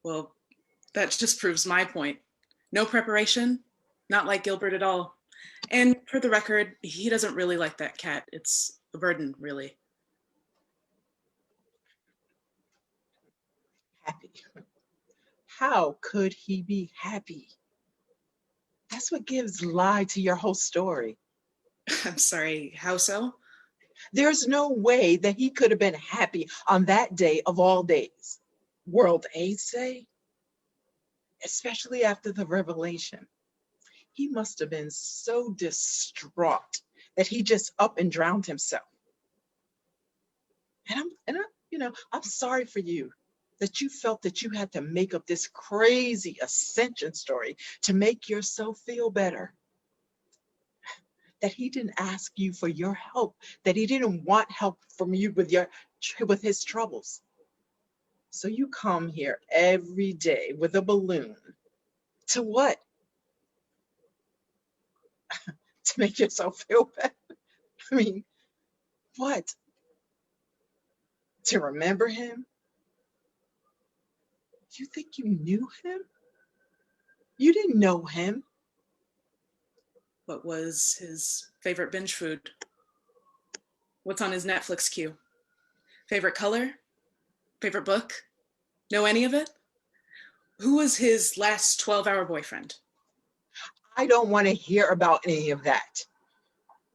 Well, that just proves my point. No preparation, not like Gilbert at all. And for the record, he doesn't really like that cat. It's a burden, really. Happy. How could he be happy? That's what gives lie to your whole story. I'm sorry, how so? There's no way that he could have been happy on that day of all days, World AIDS Day, especially after the revelation. He must have been so distraught that he just up and drowned himself. And I'm sorry for you that you felt that you had to make up this crazy ascension story to make yourself feel better. That he didn't ask you for your help, that he didn't want help from you with his troubles. So you come here every day with a balloon. To what? To make yourself feel better? I mean, what? To remember him? You think you knew him? You didn't know him. What was his favorite binge food? What's on his Netflix queue? Favorite color? Favorite book? Know any of it? Who was his last 12-hour boyfriend? I don't want to hear about any of that.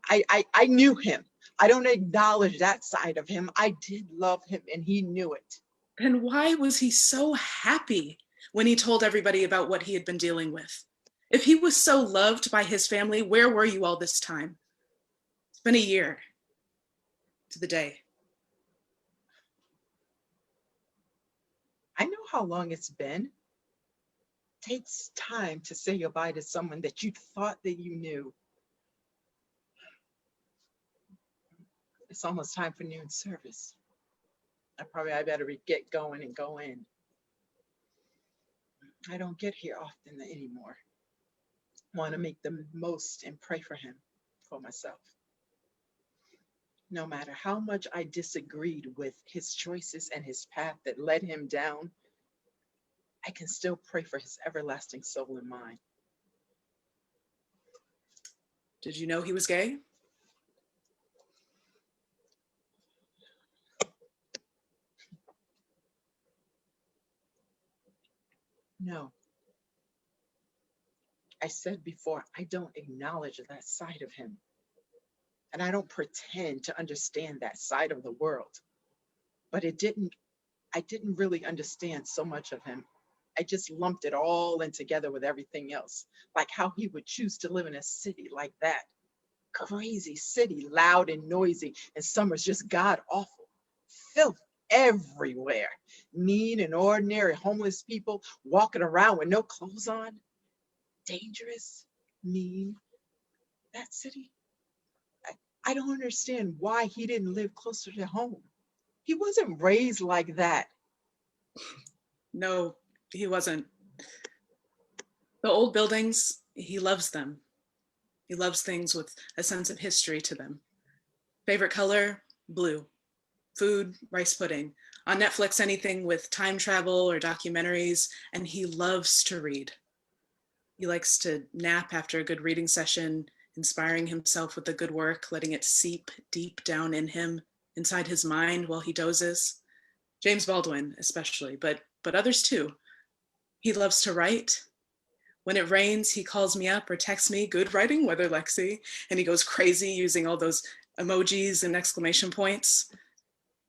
I knew him. I don't acknowledge that side of him. I did love him and he knew it. Then why was he so happy when he told everybody about what he had been dealing with? If he was so loved by his family, where were you all this time? It's been a year to the day. I know how long it's been. It takes time to say goodbye to someone that you thought that you knew. It's almost time for noon service. I better get going and go in. I don't get here often anymore. I want to make the most and pray for him, for myself. No matter how much I disagreed with his choices and his path that led him down, I can still pray for his everlasting soul and mind. Did you know he was gay? No. I said before, I don't acknowledge that side of him. And I don't pretend to understand that side of the world. But I didn't really understand so much of him. I just lumped it all in together with everything else. Like how he would choose to live in a city like that. Crazy city, loud and noisy, and summer's just god awful. Filth everywhere. Mean and ordinary homeless people walking around with no clothes on. Dangerous, mean. That city, I don't understand why he didn't live closer to home. He wasn't raised like that. No, he wasn't. The old buildings, he loves them. He loves things with a sense of history to them. Favorite color? Blue. Food? Rice pudding. On Netflix, anything with time travel or documentaries, and he loves to read. He likes to nap after a good reading session, inspiring himself with the good work, letting it seep deep down in him, inside his mind while he dozes. James Baldwin especially, but others too. He loves to write. When it rains, he calls me up or texts me, "Good writing weather, Lexi," and he goes crazy using all those emojis and exclamation points.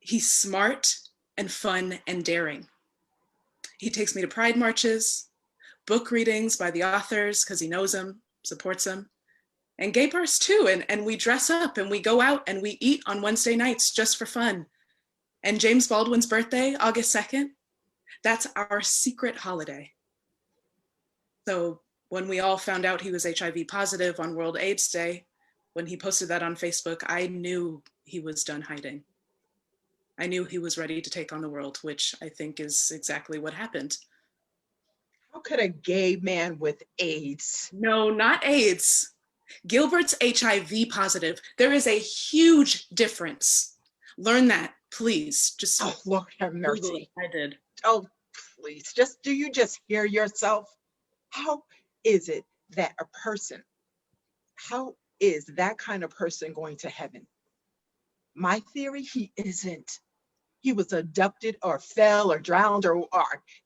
He's smart and fun and daring. He takes me to pride marches, book readings by the authors because he knows them, supports them, and gay bars too. And we dress up and we go out and we eat on Wednesday nights just for fun. And James Baldwin's birthday, August 2nd, that's our secret holiday. So when we all found out he was HIV positive on World AIDS Day, when he posted that on Facebook, I knew he was done hiding. I knew he was ready to take on the world, which I think is exactly what happened. How could a gay man with AIDS? No, not AIDS. Gilbert's HIV positive. There is a huge difference. Learn that, please. Just oh, Lord have mercy. I did. Oh, please. Do you just hear yourself? How is it that how is that kind of person going to heaven? My theory, he isn't. He was abducted or fell or drowned or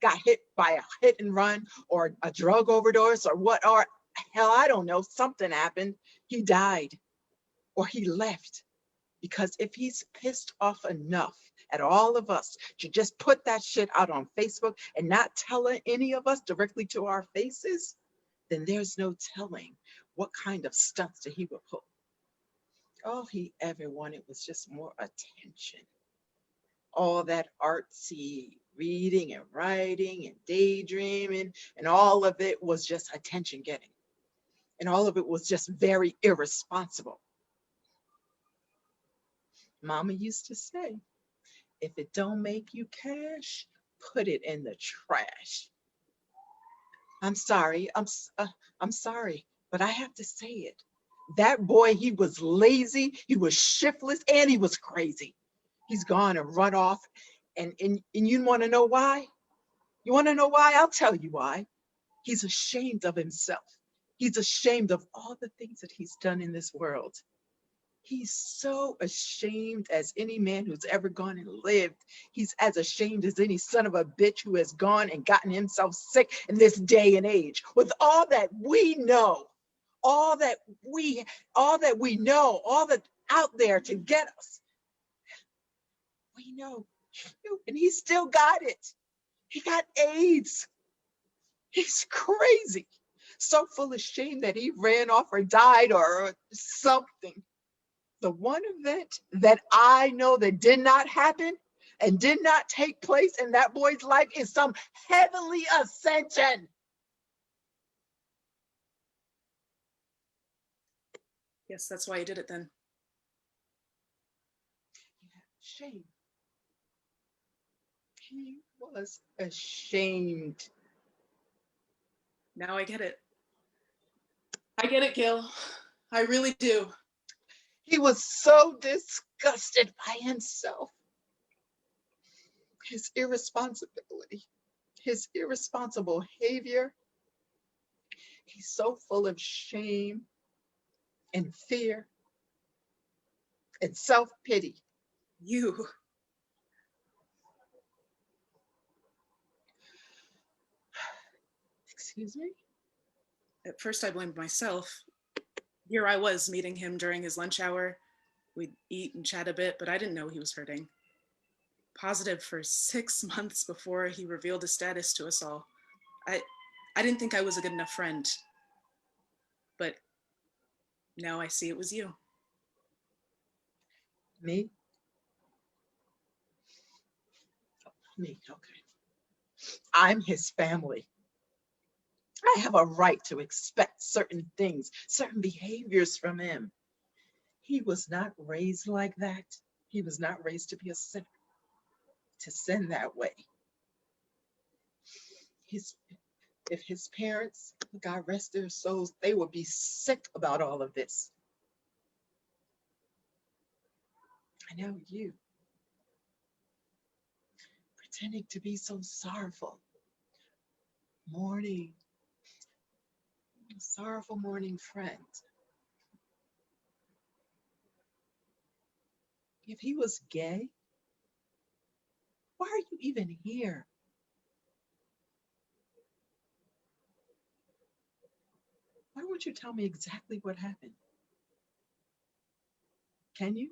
got hit by a hit and run or a drug overdose or what, or hell, I don't know, something happened. He died or he left. Because if he's pissed off enough at all of us to just put that shit out on Facebook and not tell any of us directly to our faces, then there's no telling what kind of stunts that he would pull. All he ever wanted was just more attention. All that artsy reading and writing and daydreaming, and all of it was just attention getting. And all of it was just very irresponsible. Mama used to say, if it don't make you cash, put it in the trash. I'm sorry, I'm sorry, but I have to say it. That boy, he was lazy, he was shiftless, and he was crazy. He's gone and run off, and you want to know why? You want to know why? I'll tell you why. He's ashamed of himself. He's ashamed of all the things that he's done in this world. He's so ashamed as any man who's ever gone and lived. He's as ashamed as any son of a bitch who has gone and gotten himself sick in this day and age. With all that we know, all that we know, all that out there to get us, we know, and he still got it. He got AIDS. He's crazy. So full of shame that he ran off or died or something. The one event that I know that did not happen and did not take place in that boy's life is some heavenly ascension. Yes, that's why you did it then. Shame. He was ashamed. Now I get it. I get it, Gil. I really do. He was so disgusted by himself. His irresponsibility, his irresponsible behavior. He's so full of shame and fear and self-pity. You. Excuse me? At first I blamed myself. Here I was meeting him during his lunch hour. We'd eat and chat a bit, but I didn't know he was hurting. Positive for 6 months before he revealed his status to us all. I didn't think I was a good enough friend, but now I see it was you. Me? Me, okay. I'm his family. I have a right to expect certain things, certain behaviors from him. He was not raised like that. He was not raised to be a sinner, to sin that way. If his parents, God rest their souls, they would be sick about all of this. I know you, pretending to be so sorrowful, mourning, sorrowful mourning friend. If he was gay, why are you even here? Why won't you tell me exactly what happened? Can you?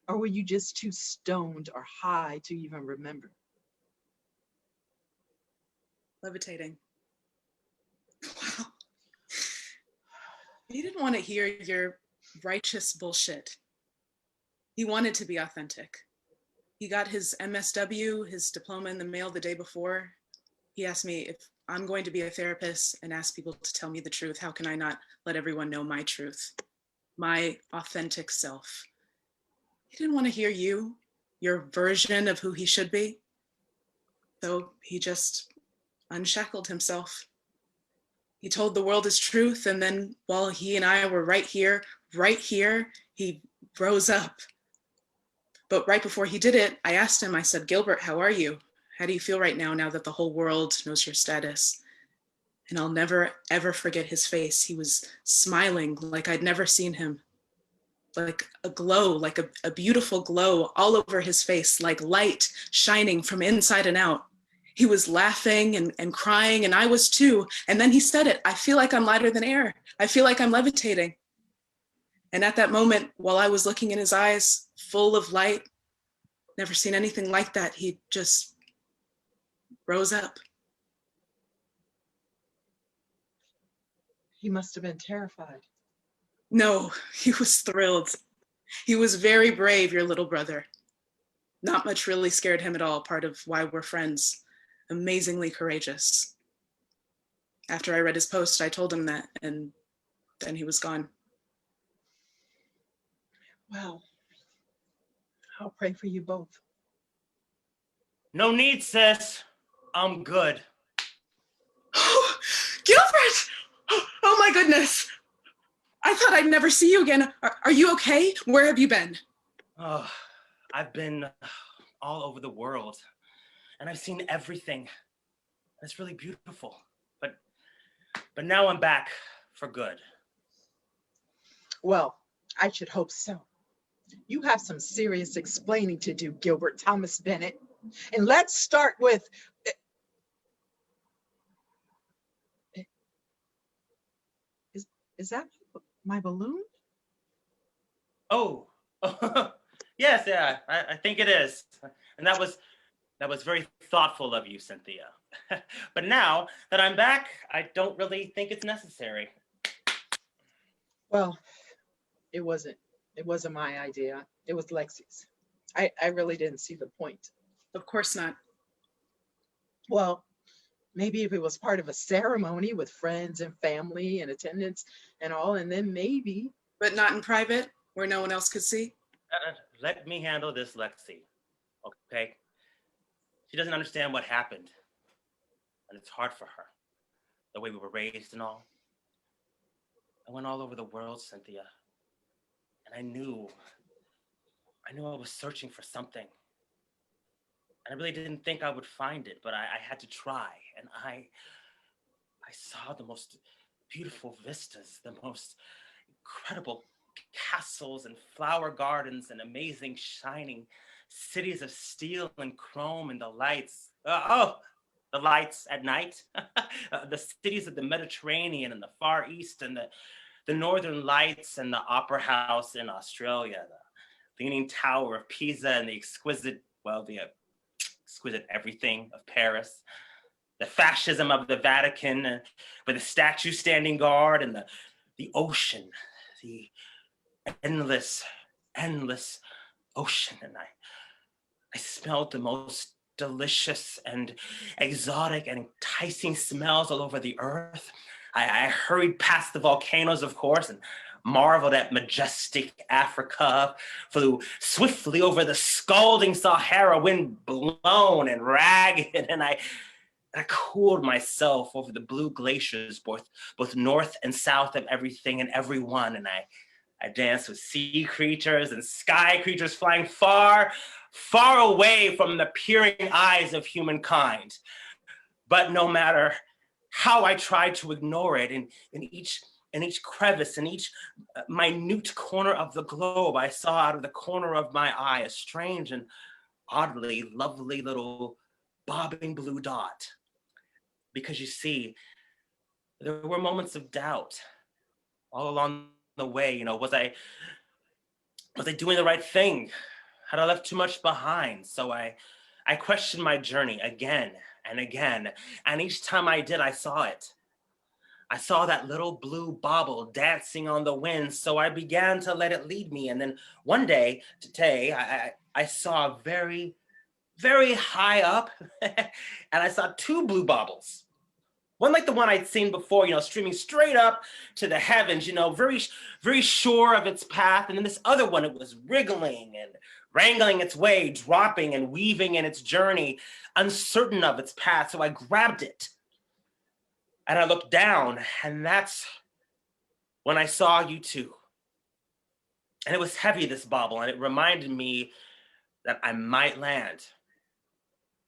Or were you just too stoned or high to even remember? Levitating. Wow. He didn't want to hear your righteous bullshit. He wanted to be authentic. He got his MSW, his diploma in the mail the day before. He asked me if I'm going to be a therapist and ask people to tell me the truth. How can I not let everyone know my truth, my authentic self? He didn't want to hear you, your version of who he should be. So he just unshackled himself. He told the world his truth, and then while he and I were right here, he rose up. But right before he did it, I asked him, I said, Gilbert, how are you? How do you feel right now that the whole world knows your status? And I'll never, ever forget his face. He was smiling like I'd never seen him. Like a glow, like a beautiful glow all over his face, like light shining from inside and out. He was laughing and crying, and I was too. And then he said it, I feel like I'm lighter than air. I feel like I'm levitating. And at that moment, while I was looking in his eyes, full of light, never seen anything like that, he just rose up. He must have been terrified. No, he was thrilled. He was very brave, your little brother. Not much really scared him at all, part of why we're friends. Amazingly courageous. After I read his post, I told him that, and then he was gone. Well, I'll pray for you both. No need, sis. I'm good. Gilbert! Oh my goodness! I thought I'd never see you again. Are you okay? Where have you been? Oh, I've been all over the world, and I've seen everything. It's really beautiful. But But now I'm back for good. Well, I should hope so. You have some serious explaining to do, Gilbert Thomas Bennett. And let's start with... Is that my balloon? Oh, yes, yeah, I think it is. And that was very thoughtful of you, Cynthia. But now that I'm back, I don't really think it's necessary. Well, it wasn't my idea. It was Lexi's. I really didn't see the point. Of course not. Well, maybe if it was part of a ceremony with friends and family and attendance and all, and then maybe. But not in private, where no one else could see? Let me handle this, Lexi, okay? She doesn't understand what happened, and it's hard for her, the way we were raised and all. I went all over the world, Cynthia, and I knew I was searching for something. And I really didn't think I would find it, but I had to try, and I saw the most beautiful vistas, the most incredible castles and flower gardens and amazing shining cities of steel and chrome and the lights. The lights at night. The cities of the Mediterranean and the Far East and the Northern Lights and the Opera House in Australia, the Leaning Tower of Pisa and the exquisite everything of Paris, the fascism of the Vatican, with the statue standing guard, and the ocean, the endless ocean. And I smelled the most delicious and exotic and enticing smells all over the earth. I hurried past the volcanoes, of course, and marveled at majestic Africa, flew swiftly over the scalding Sahara, wind blown and ragged, and I cooled myself over the blue glaciers, both north and south of everything and everyone, and I danced with sea creatures and sky creatures flying far, far away from the peering eyes of humankind. But no matter how I tried to ignore it, in each crevice, in each minute corner of the globe, I saw out of the corner of my eye a strange and oddly lovely little bobbing blue dot. Because you see, there were moments of doubt all along the way. Was I doing the right thing? Had I left too much behind? So I questioned my journey again and again. And each time I did, I saw it. I saw that little blue bauble dancing on the wind. So I began to let it lead me. And then one day, today, I saw very, very high up, and I saw two blue baubles. One like the one I'd seen before, streaming straight up to the heavens, very, very sure of its path. And then this other one, it was wriggling and wrangling its way, dropping and weaving in its journey, uncertain of its path. So I grabbed it and I looked down, and that's when I saw you too. And it was heavy, this bauble, and it reminded me that I might land.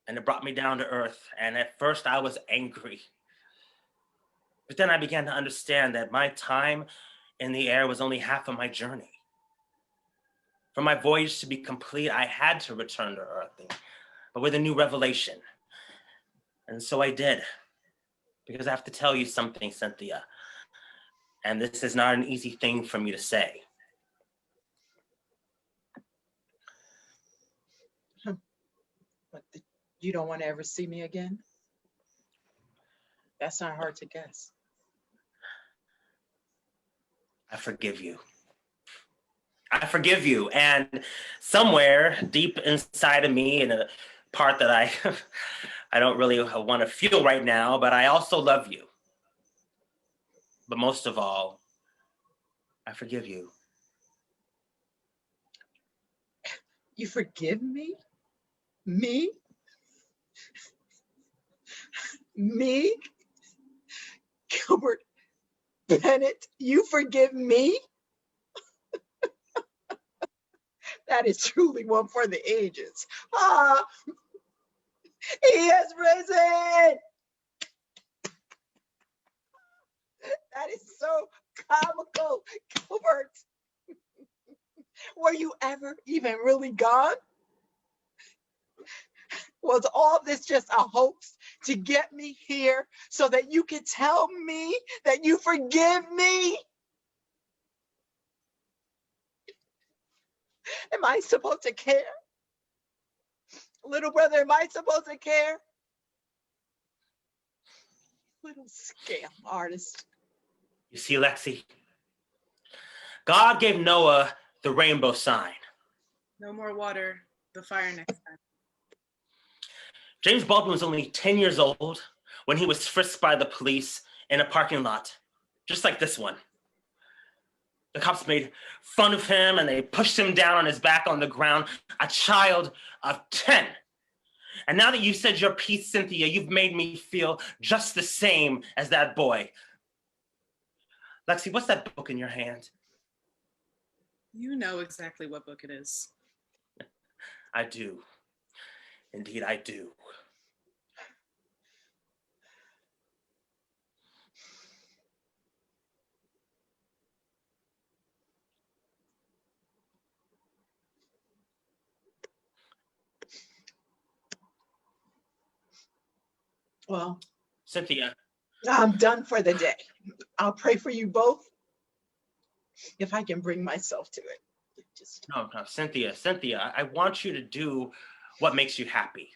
And it brought me down to earth. And at first I was angry. But then I began to understand that my time in the air was only half of my journey. For my voyage to be complete, I had to return to earth, but with a new revelation. And so I did, because I have to tell you something, Cynthia. And this is not an easy thing for me to say. But you don't want to ever see me again? That's not hard to guess. I forgive you. I forgive you. And somewhere deep inside of me, in a part that I don't really want to feel right now, but I also love you. But most of all, I forgive you. You forgive me? Me? Me? Gilbert Bennett, you forgive me? That is truly one for the ages. Ah, he has risen! That is so comical, Gilbert. Were you ever even really gone? Was all this just a hoax to get me here so that you could tell me that you forgive me? Am I supposed to care? Little brother, am I supposed to care? Little scam artist. You see, Lexi, God gave Noah the rainbow sign. No more water, the fire next time. James Baldwin was only 10 years old when he was frisked by the police in a parking lot, just like this one. The cops made fun of him and they pushed him down on his back on the ground, a child of 10. And now that you said your piece, Cynthia, you've made me feel just the same as that boy. Lexi, what's that book in your hand? You know exactly what book it is. I do. Indeed, I do. Well, Cynthia. I'm done for the day. I'll pray for you both if I can bring myself to it. No, Cynthia, I want you to do what makes you happy.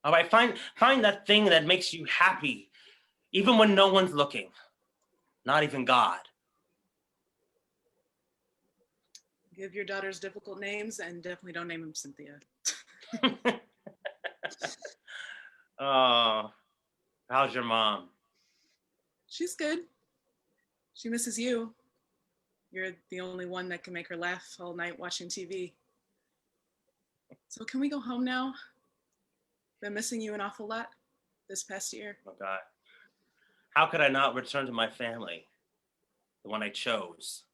All right, find that thing that makes you happy, even when no one's looking, not even God. Give your daughters difficult names and definitely don't name them Cynthia. Oh, how's your mom? She's good. She misses you. You're the only one that can make her laugh all night watching TV. So can we go home now? Been missing you an awful lot this past year. Oh God, how could I not return to my family? The one I chose.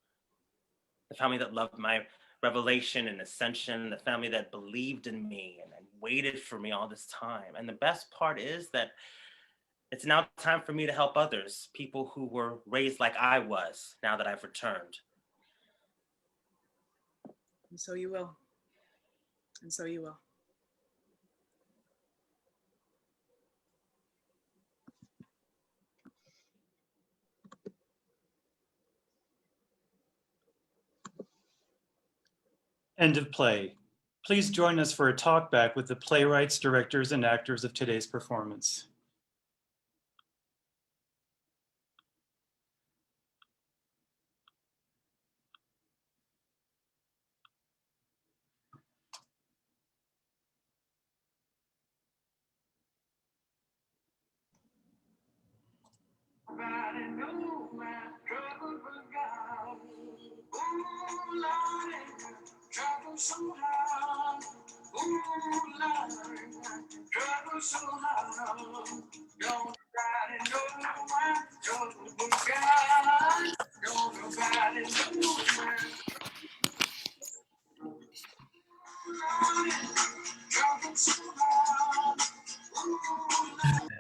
The family that loved my revelation and ascension, the family that believed in me and waited for me all this time. And the best part is that it's now time for me to help others, people who were raised like I was, now that I've returned. And so you will. And so you will. End of play. Please join us for a talk back with the playwrights, directors, and actors of today's performance. Trouble so hard, ooh, Lord, trouble so hard. Don't nobody know why, trouble but God. Don't nobody know why. Lord, trouble so hard, ooh, Lord.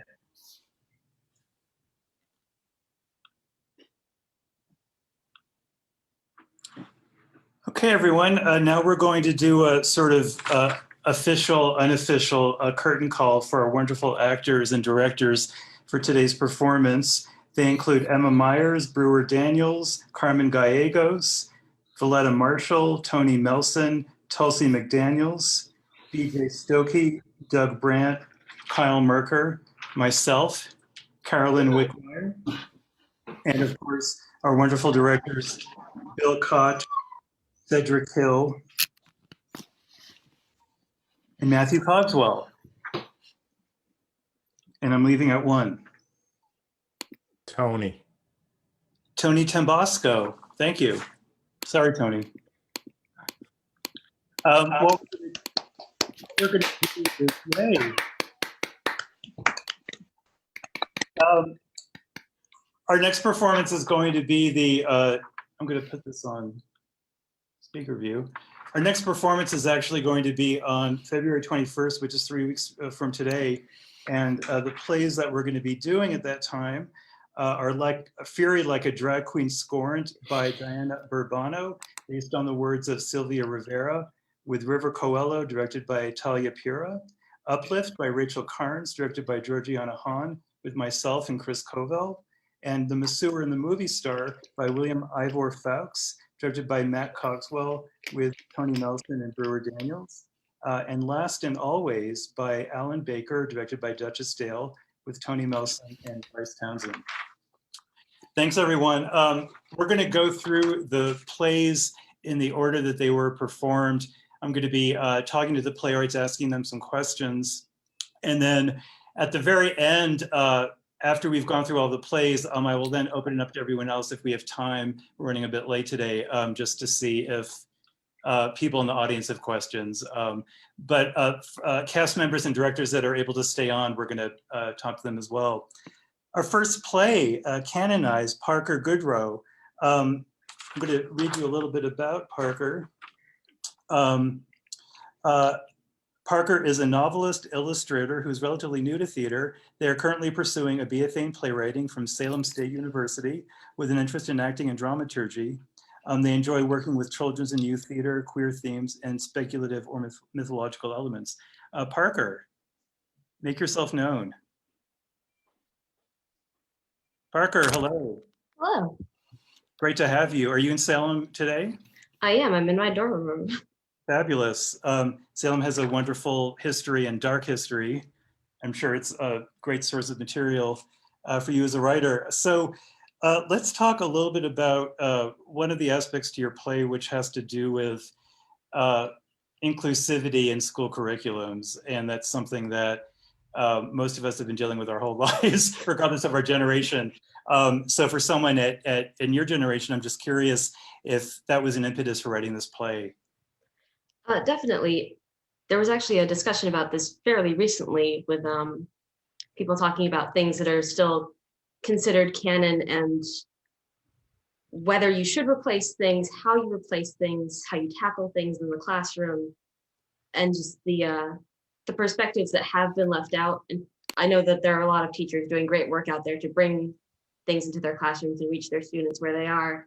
Okay, everyone. Now we're going to do a sort of official, unofficial curtain call for our wonderful actors and directors for today's performance. They include Emma Meyers, Brewer Daniels, Carmen Gallegos, Valletta Marshall, Tony Melson, Tulsi McDaniels, BJ Stokey, Doug Brandt, Kyle Merker, myself, Carolyn Wickwire, and of course, our wonderful directors, Bill Koch, Cedric Hill, and Matthew Cogswell. And I'm leaving at one. Tony. Tony Tambasco. Thank you. Sorry, Tony. Well, we're going to do this way. Our next performance is going to be the, I'm going to put this on speaker view. Our next performance is actually going to be on February 21st, which is 3 weeks from today. And the plays that we're going to be doing at that time are like Fury Like a Drag Queen Scorned by Diana Burbano, based on the words of Sylvia Rivera, with River Coelho, directed by Talia Pura. Uplift by Rachel Carnes, directed by Georgiana Hahn, with myself and Chris Covell. And The Masseur and the Movie Star by William Ivor Fowkes, directed by Matt Cogswell, with Tony Melson and Brewer Daniels. And Last and Always by Alan Baker, directed by Duchess Dale, with Tony Melson and Bryce Townsend. Thanks, everyone. We're going to go through the plays in the order that they were performed. I'm going to be talking to the playwrights, asking them some questions. And then at the very end, after we've gone through all the plays, I will then open it up to everyone else if we have time. We're running a bit late today, just to see if people in the audience have questions. But cast members and directors that are able to stay on, we're going to talk to them as well. Our first play, Canonized, Parker Goodrow. I'm going to read you a little bit about Parker. Parker is a novelist, illustrator who's relatively new to theater. They are currently pursuing a BFA in playwriting from Salem State University with an interest in acting and dramaturgy. They enjoy working with children's and youth theater, queer themes, and speculative or mythological elements. Parker, make yourself known. Parker, hello. Hello. Great to have you. Are you in Salem today? I am. I'm in my dorm room. Fabulous. Salem has a wonderful history and dark history. I'm sure it's a great source of material for you as a writer. So let's talk a little bit about one of the aspects to your play, which has to do with inclusivity in school curriculums. And that's something that most of us have been dealing with our whole lives, regardless of our generation. So for someone in your generation, I'm just curious if that was an impetus for writing this play. Definitely. There was actually a discussion about this fairly recently with people talking about things that are still considered canon and whether you should replace things, how you replace things, how you tackle things in the classroom, and just the perspectives that have been left out. And I know that there are a lot of teachers doing great work out there to bring things into their classrooms and reach their students where they are,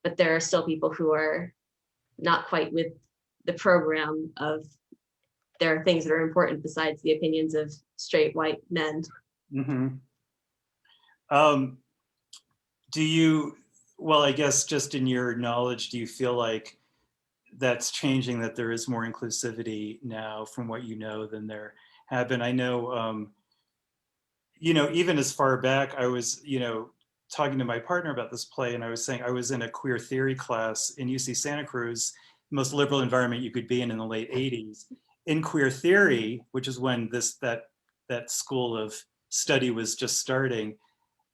but there are still people who are not quite with the program of there are things that are important besides the opinions of straight white men. Mm-hmm. Do you, well, I guess just in your knowledge, do you feel like that's changing, that there is more inclusivity now from what you know than there have been? I know, even as far back, I was, talking to my partner about this play, and I was saying I was in a queer theory class in UC Santa Cruz, the most liberal environment you could be in the late 80s. In queer theory, which is when that school of study was just starting,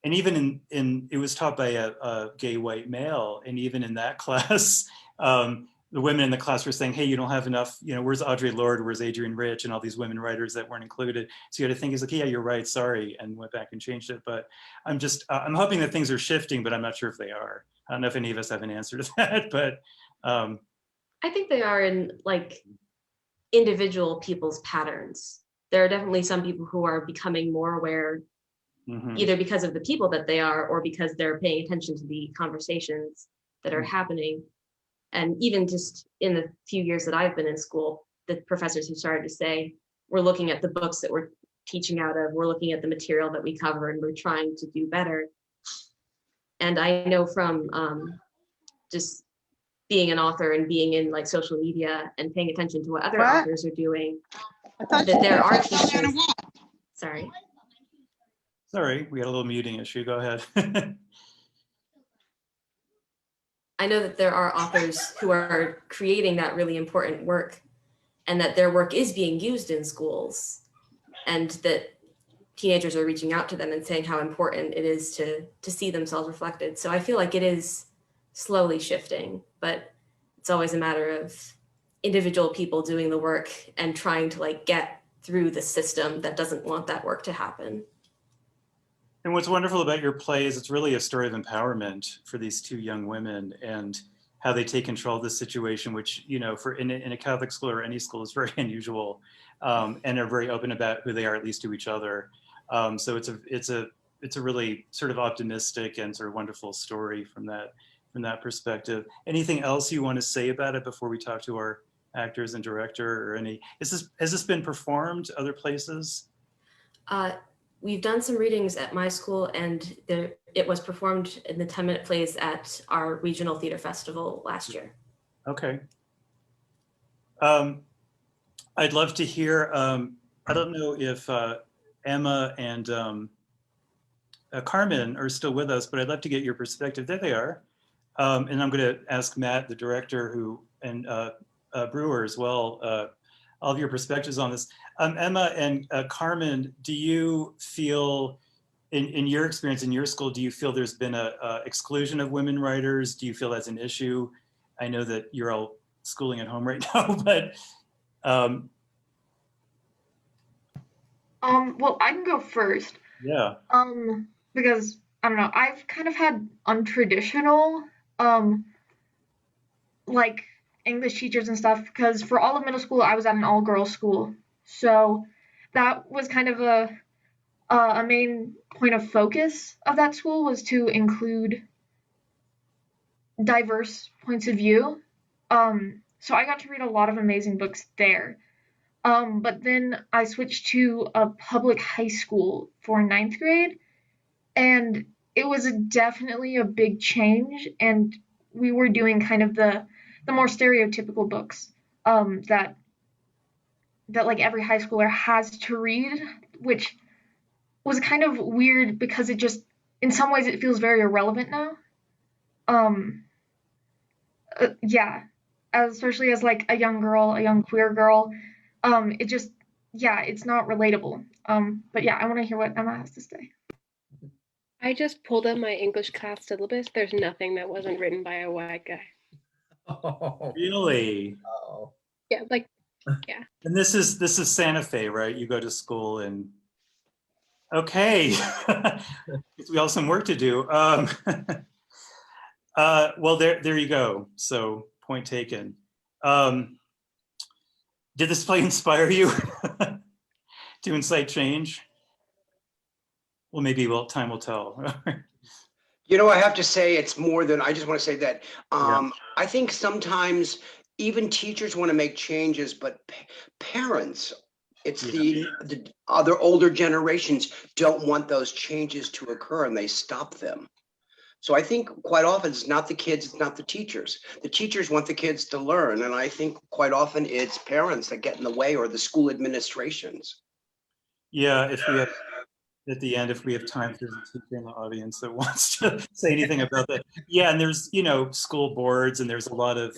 and even it was taught by a gay white male, and even in that class, the women in the class were saying, hey, you don't have enough, where's Audre Lorde, where's Adrienne Rich, and all these women writers that weren't included. So you had to think, he's like, yeah, you're right, sorry, and went back and changed it. But I'm hoping that things are shifting, but I'm not sure if they are. I don't know if any of us have an answer to that, but. I think they are in like individual people's patterns. There are definitely some people who are becoming more aware, either because of the people that they are or because they're paying attention to the conversations that are happening. And even just in the few years that I've been in school, the professors have started to say, we're looking at the books that we're teaching out of, we're looking at the material that we cover, and we're trying to do better. And I know from just being an author and being in like social media and paying attention to what other authors are doing, that there are teachers. Sorry, we had a little muting issue. Go ahead. I know that there are authors who are creating that really important work, and that their work is being used in schools, and that teenagers are reaching out to them and saying how important it is to see themselves reflected. So I feel like it is slowly shifting, but it's always a matter of individual people doing the work and trying to like get through the system that doesn't want that work to happen. And what's wonderful about your play is it's really a story of empowerment for these two young women and how they take control of this situation, which, for in a Catholic school or any school is very unusual, and are very open about who they are, at least to each other. So it's it's a really sort of optimistic and sort of wonderful story from that perspective. Anything else you want to say about it before we talk to our actors and director, or has this been performed other places? We've done some readings at my school, and it was performed in the 10-minute plays at our regional theater festival last year. Okay. I'd love to hear, I don't know if Emma and Carmen are still with us, but I'd love to get your perspective. There they are. And I'm going to ask Matt, the director, and Brewer as well, all of your perspectives on this. Emma and Carmen, do you feel, in your experience in your school, do you feel there's been a exclusion of women writers? Do you feel that's an issue? I know that you're all schooling at home right now, but. Well, I can go first. Yeah. Because I don't know, I've kind of had untraditional, like English teachers and stuff, because for all of middle school, I was at an all-girls school. So that was kind of a main point of focus of that school, was to include diverse points of view. So I got to read a lot of amazing books there. But then I switched to a public high school for 9th grade, and it was definitely a big change, and we were doing kind of the more stereotypical books that like every high schooler has to read, which was kind of weird because it just, in some ways, it feels very irrelevant now. Yeah, especially as like a young girl, a young queer girl, it just, yeah, it's not relatable. But yeah, I want to hear what Emma has to say. I just pulled up my English class syllabus. There's nothing that wasn't written by a white guy. Oh, really? Oh. Yeah, like, yeah. And this is Santa Fe, right? You go to school and, okay. We all have some work to do. Well, there you go. So point taken. Did this play inspire you to incite change? Well, maybe time will tell. You know, I have to say it's more than, I just want to say that I think sometimes even teachers want to make changes, but parents, it's the other older generations don't want those changes to occur, and they stop them. So I think quite often it's not the kids, it's not the teachers. The teachers want the kids to learn, and I think quite often it's parents that get in the way, or the school administrations. Yeah, if we have, at the end, if we have time, if there's a teacher in the audience that wants to say anything about that. Yeah, and there's, school boards, and there's a lot of,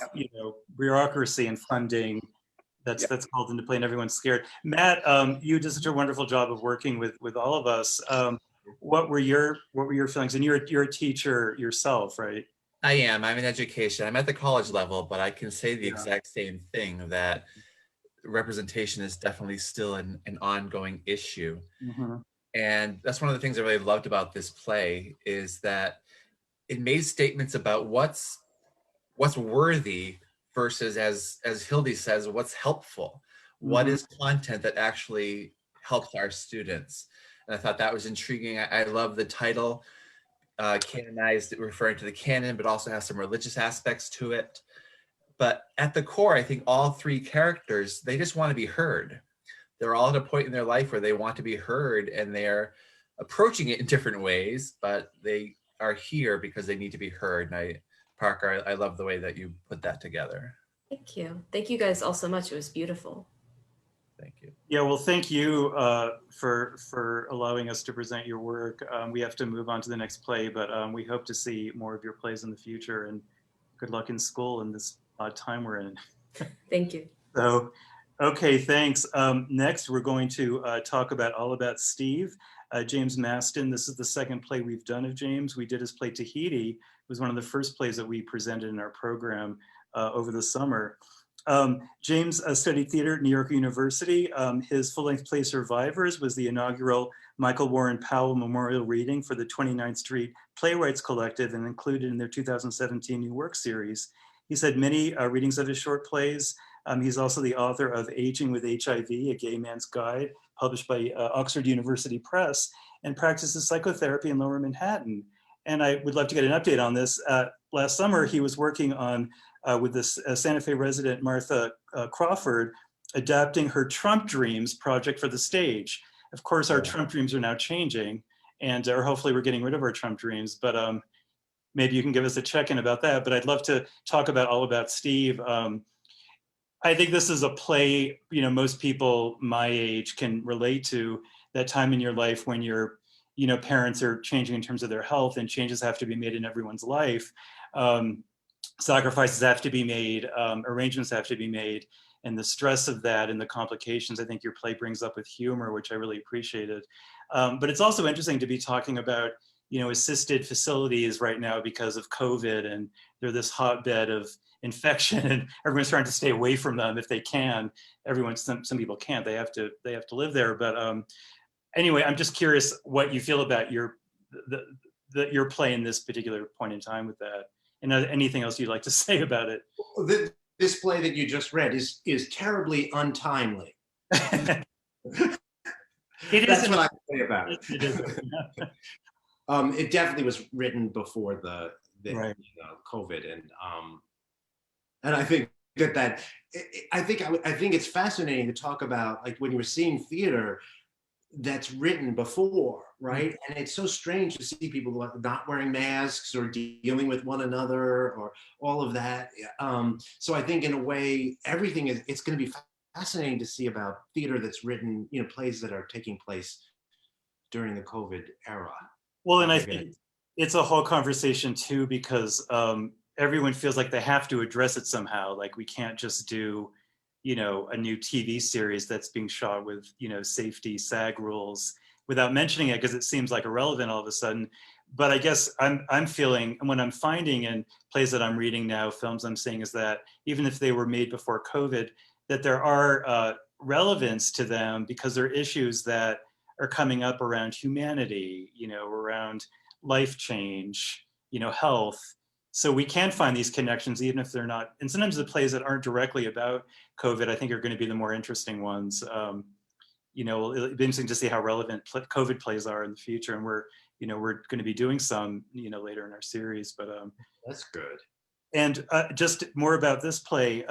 bureaucracy and funding that's called into play, and everyone's scared. Matt, you did such a wonderful job of working with all of us. What were your feelings? And you're a teacher yourself, right? I am. I'm in education. I'm at the college level, but I can say the exact same thing, that representation is definitely still an ongoing issue. Mm-hmm. And that's one of the things I really loved about this play, is that it made statements about what's worthy versus, as Hildy says, what's helpful. Mm-hmm. What is content that actually helps our students? And I thought that was intriguing. I love the title, Canonized, referring to the canon, but also has some religious aspects to it. But at the core, I think all three characters, they just want to be heard. They're all at a point in their life where they want to be heard, and they're approaching it in different ways, but they are here because they need to be heard. And Parker, I love the way that you put that together. Thank you. Thank you guys all so much. It was beautiful. Thank you. Yeah, well, thank you for allowing us to present your work. We have to move on to the next play, but we hope to see more of your plays in the future, and good luck in school in this odd time we're in. Thank you. So, okay, thanks. Next, we're going to talk all about Steve, James Masten. This is the second play we've done of James. We did his play Tahiti. It was one of the first plays that we presented in our program over the summer. James studied theater at New York University. His full-length play Survivors was the inaugural Michael Warren Powell Memorial Reading for the 29th Street Playwrights Collective, and included in their 2017 New Work series. He's had many readings of his short plays. He's also the author of Aging with HIV, A Gay Man's Guide, published by Oxford University Press. and practices psychotherapy in Lower Manhattan. And I would love to get an update on this. Last summer, he was working on, with this Santa Fe resident, Martha Crawford, adapting her Trump Dreams project for the stage. Of course, our Trump dreams are now changing, and or hopefully we're getting rid of our Trump dreams, but maybe you can give us a check-in about that. But I'd love to talk about All About Steve. I think this is a play, you know, most people my age can relate to, that time in your life when your, you know, parents are changing in terms of their health, and changes have to be made in everyone's life. Sacrifices have to be made, arrangements have to be made, and the stress of that and the complications, I think your play brings up with humor, which I really appreciated. But it's also interesting to be talking about, you know, assisted facilities right now because of COVID, and they're this hotbed of infection, and everyone's trying to stay away from them if they can. Some people can't, they have to live there. But anyway, I'm just curious what you feel about your play in this particular point in time with that, and anything else you'd like to say about it. This play that you just read is terribly untimely. That's what I say about it. It definitely was written before the right. COVID, and I think I think it's fascinating to talk about, like, when you were seeing theater that's written before, right? And it's so strange to see people not wearing masks or dealing with one another or all of that. So I think in a way, it's going to be fascinating to see about theater that's written, you know, plays that are taking place during the COVID era. Well, and I think it's a whole conversation too, because everyone feels like they have to address it somehow. Like, we can't just do, you know, a new TV series that's being shot with, you know, safety SAG rules without mentioning it, because it seems like irrelevant all of a sudden. But I guess I'm feeling, and what I'm finding in plays that I'm reading now, films I'm seeing, is that even if they were made before COVID, that there are relevance to them, because there are issues that are coming up around humanity, you know, around life change, you know, health. So we can find these connections even if they're not, and sometimes the plays that aren't directly about COVID, I think, are going to be the more interesting ones. You know, it'll be interesting to see how relevant COVID plays are in the future, and we're going to be doing some, you know, later in our series. But that's good. And just more about this play.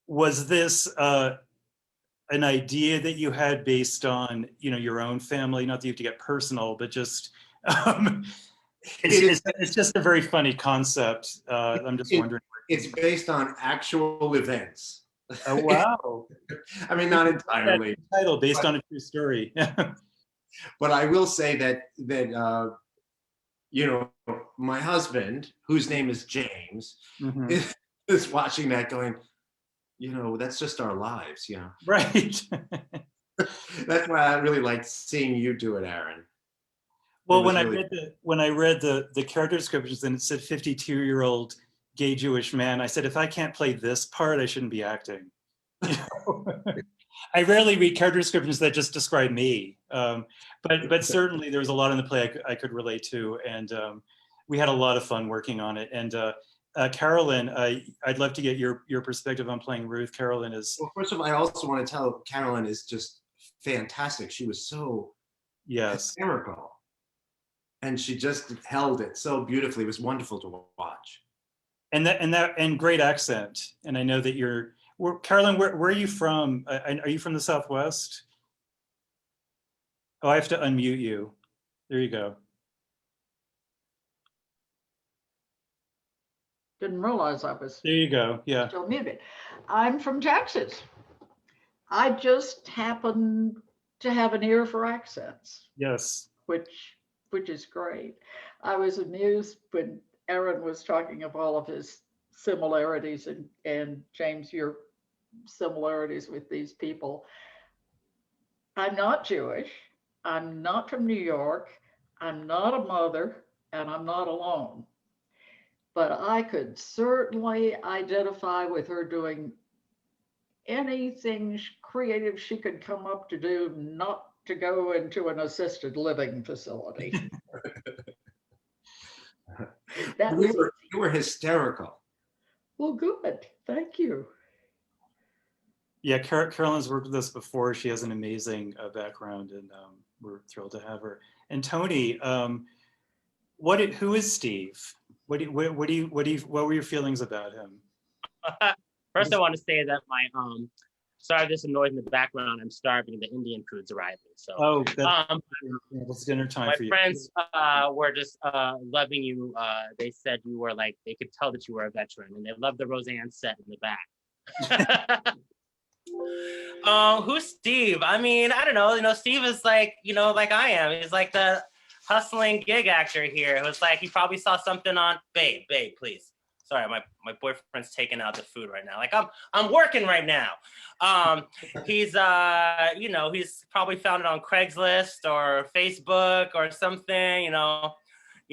Was this an idea that you had based on, you know, your own family? Not that you have to get personal, but just it's just a very funny concept. I'm just wondering. It's based on actual events. Oh, wow. I mean, not entirely. Title based on a true story. But I will say that you know, my husband, whose name is James, is watching that going, you know, that's just our lives, you know. Right. That's why I really liked seeing you do it, Aaron. Well, when I read the character descriptions and it said 52-year-old gay Jewish man, I said, if I can't play this part, I shouldn't be acting. You know? I rarely read character descriptions that just describe me, but certainly there was a lot in the play I could relate to, and we had a lot of fun working on it. And Carolyn, I'd love to get your perspective on playing Ruth. Carolyn is... Well, first of all, I also want to tell Carolyn is just fantastic. She was so hysterical. And she just held it so beautifully. It was wonderful to watch. And great accent. And I know that Carolyn, where are you from? Are you from the Southwest? Oh, I have to unmute you. There you go. Didn't realize I was. There you go. Yeah. Still muted. I'm from Texas. I just happen to have an ear for accents. Yes. Which is great. I was amused when Aaron was talking of all of his similarities, and James, your similarities with these people. I'm not Jewish. I'm not from New York. I'm not a mother, and I'm not alone. But I could certainly identify with her doing anything creative she could come up to do, not to go into an assisted living facility. You were hysterical. Well, good. Thank you. Yeah, Carolyn's worked with us before. She has an amazing background, and we're thrilled to have her. And Tony, who is Steve? What were your feelings about him? First, I want to say that sorry, there's some noise in the background. I'm starving. The Indian food's arriving. So, it's dinner time my for you. friends were just loving you. They said you were like, they could tell that you were a veteran, and they loved the Roseanne set in the back. Who's Steve? I mean, I don't know. Steve is like, like I am. He's like the hustling gig actor here. Who's like, he probably saw something on, babe, please. Sorry, my boyfriend's taking out the food right now. Like I'm working right now. He's he's probably found it on Craigslist or Facebook or something.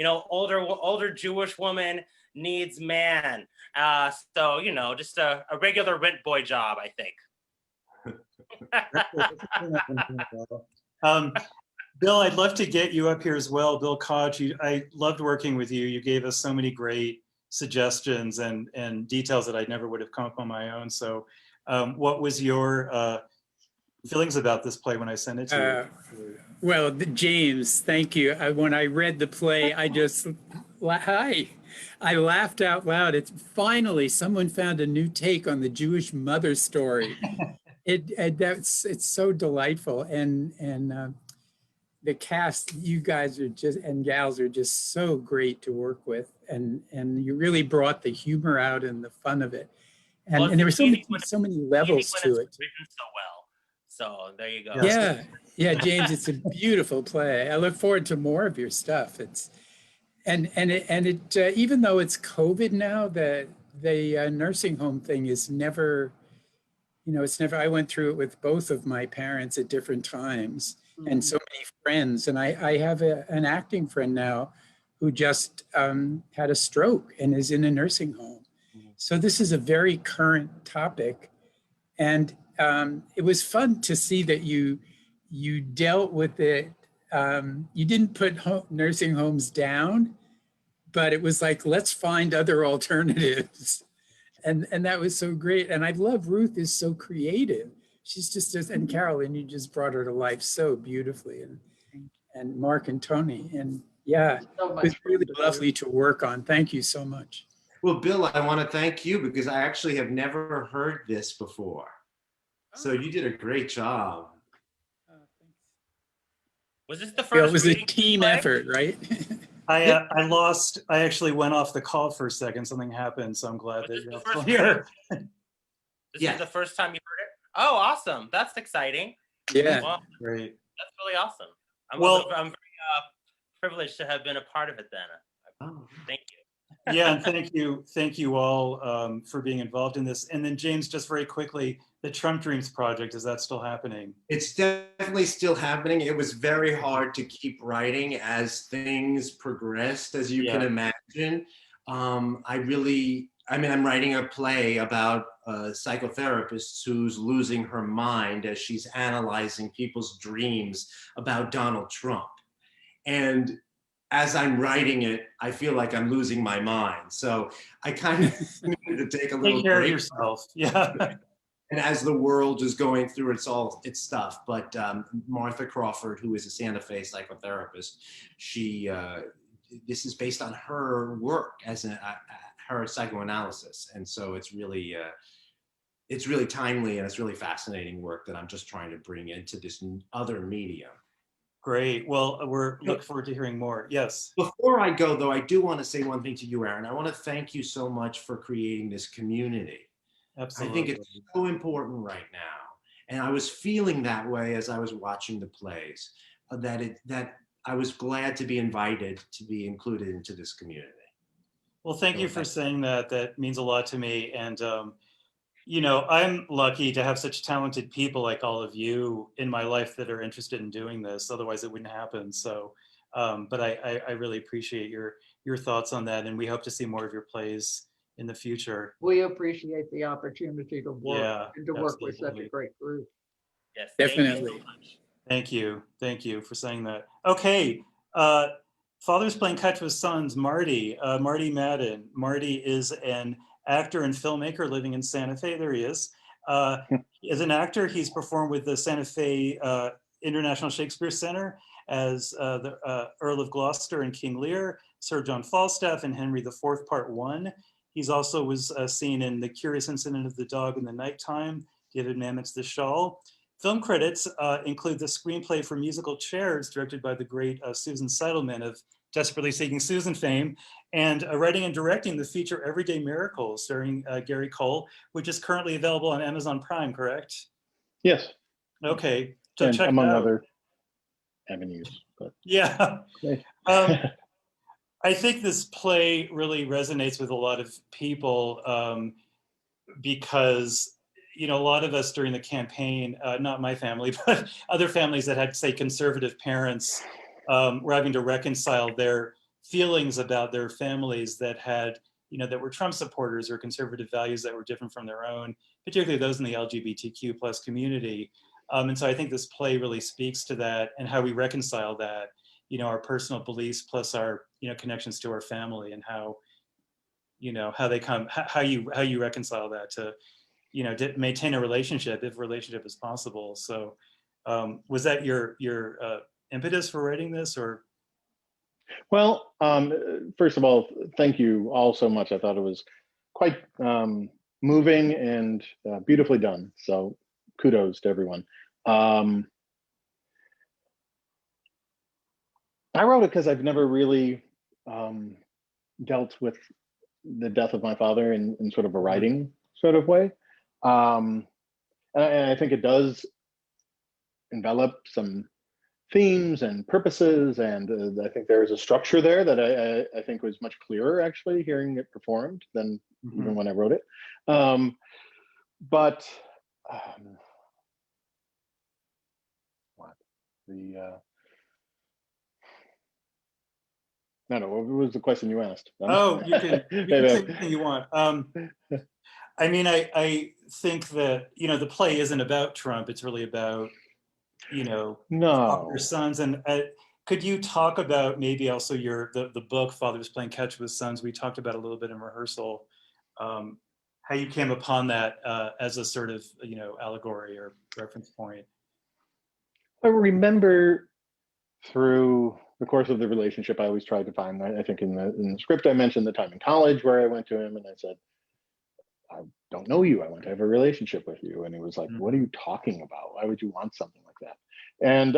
Older Jewish woman needs man. So just a regular rent boy job, I think. Bill, I'd love to get you up here as well. Bill Koch, I loved working with you. You gave us so many great suggestions and details that I never would have come up on my own. So what was your feelings about this play when I sent it to you? Well, James, thank you. When I read the play, I laughed out loud. It's finally someone found a new take on the Jewish mother story. It's so delightful, and the cast, you guys are and gals are just so great to work with, and you really brought the humor out and the fun of it, and there were so many levels to it. Written so well, so there you go. Yeah, James, it's a beautiful play. I look forward to more of your stuff. And even though it's COVID now, the nursing home thing is never, I went through it with both of my parents at different times, and so many friends. And I have an acting friend now who just had a stroke and is in a nursing home. So this is a very current topic. And it was fun to see that you dealt with it. You didn't put nursing homes down, but it was like, let's find other alternatives. And that was so great. And I love Ruth is so creative. She's just, and Carolyn, you just brought her to life so beautifully. And Mark and Tony. And yeah, it was really lovely to work on. Thank you so much. Well, Bill, I want to thank you because I actually have never heard this before. So you did a great job. Was this the first? It was a team effort, right? I actually went off the call for a second. Something happened, so I'm glad that you're still here. This is the first time you heard it? Oh, awesome. That's exciting. Yeah. Well, great. That's really awesome. I'm very privileged to have been a part of it then. Thank you. Yeah, and thank you all for being involved in this. And then James, just very quickly, the Trump Dreams project, is that still happening? It's definitely still happening. It was very hard to keep writing as things progressed, as you can imagine. I'm writing a play about a psychotherapist who's losing her mind as she's analyzing people's dreams about Donald Trump. And as I'm writing it, I feel like I'm losing my mind. So I kind of needed to take a little care break. of yourself. Yeah. And as the world is going through its stuff, but Martha Crawford, who is a Santa Fe psychotherapist, this is based on her work as her psychoanalysis, and so it's really timely and it's really fascinating work that I'm just trying to bring into this other medium. Great. Well, we're looking forward to hearing more. Yes. Before I go, though, I do want to say one thing to you, Aaron. I want to thank you so much for creating this community. Absolutely. I think it's so important right now. And I was feeling that way as I was watching the plays, that I was glad to be invited to be included into this community. Well, thank you for saying that. That means a lot to me. And, I'm lucky to have such talented people like all of you in my life that are interested in doing this. Otherwise, it wouldn't happen. So, but I really appreciate your thoughts on that. And we hope to see more of your plays in the future. We appreciate the opportunity to work and to work with such a great group. Yes, definitely. Thank you for saying that. Okay, Fathers Playing Catch with Sons, Marty Madden. Marty is an actor and filmmaker living in Santa Fe. There he is. As an actor, he's performed with the Santa Fe International Shakespeare Center as the Earl of Gloucester in King Lear, Sir John Falstaff in Henry IV, Part 1. He's also was seen in The Curious Incident of the Dog in the Nighttime, David Mamet's The Shawl. Film credits include the screenplay for musical Chairs, directed by the great Susan Seidelman of Desperately Seeking Susan fame, and writing and directing the feature Everyday Miracles, starring Gary Cole, which is currently available on Amazon Prime, correct? Yes. Okay, so And check among it out. other avenues. But yeah. I think this play really resonates with a lot of people because, you know, a lot of us during the campaign, not my family, but other families that had, say, conservative parents, were having to reconcile their feelings about their families that had, you know, that were Trump supporters or conservative values that were different from their own, particularly those in the LGBTQ plus community. And so I think this play really speaks to that and how we reconcile that, you know, our personal beliefs plus our, you know, connections to our family and how, you know, how they come, how you reconcile that to, you know, to maintain a relationship if relationship is possible. So was that your impetus for writing this, or? Well, first of all, thank you all so much. I thought it was quite moving and beautifully done. So kudos to everyone. I wrote it because I've never really dealt with the death of my father in sort of a writing sort of way. And I think it does envelop some themes and purposes, and I think there is a structure there that I think was much clearer actually hearing it performed than even when I wrote it. But what the no, what was the question you asked? Oh, you can say anything you want. I mean, I think that, you know, the play isn't about Trump. It's really about, you know, your sons. And could you talk about maybe also the book, Fathers Playing Catch with Sons? We talked about a little bit in rehearsal, how you came upon that as a sort of, you know, allegory or reference point. I remember through the course of the relationship, I always tried to find, I think in the script, I mentioned the time in college where I went to him and I said, I don't know you. I want to have a relationship with you. And he was like, what are you talking about? Why would you want something like that? And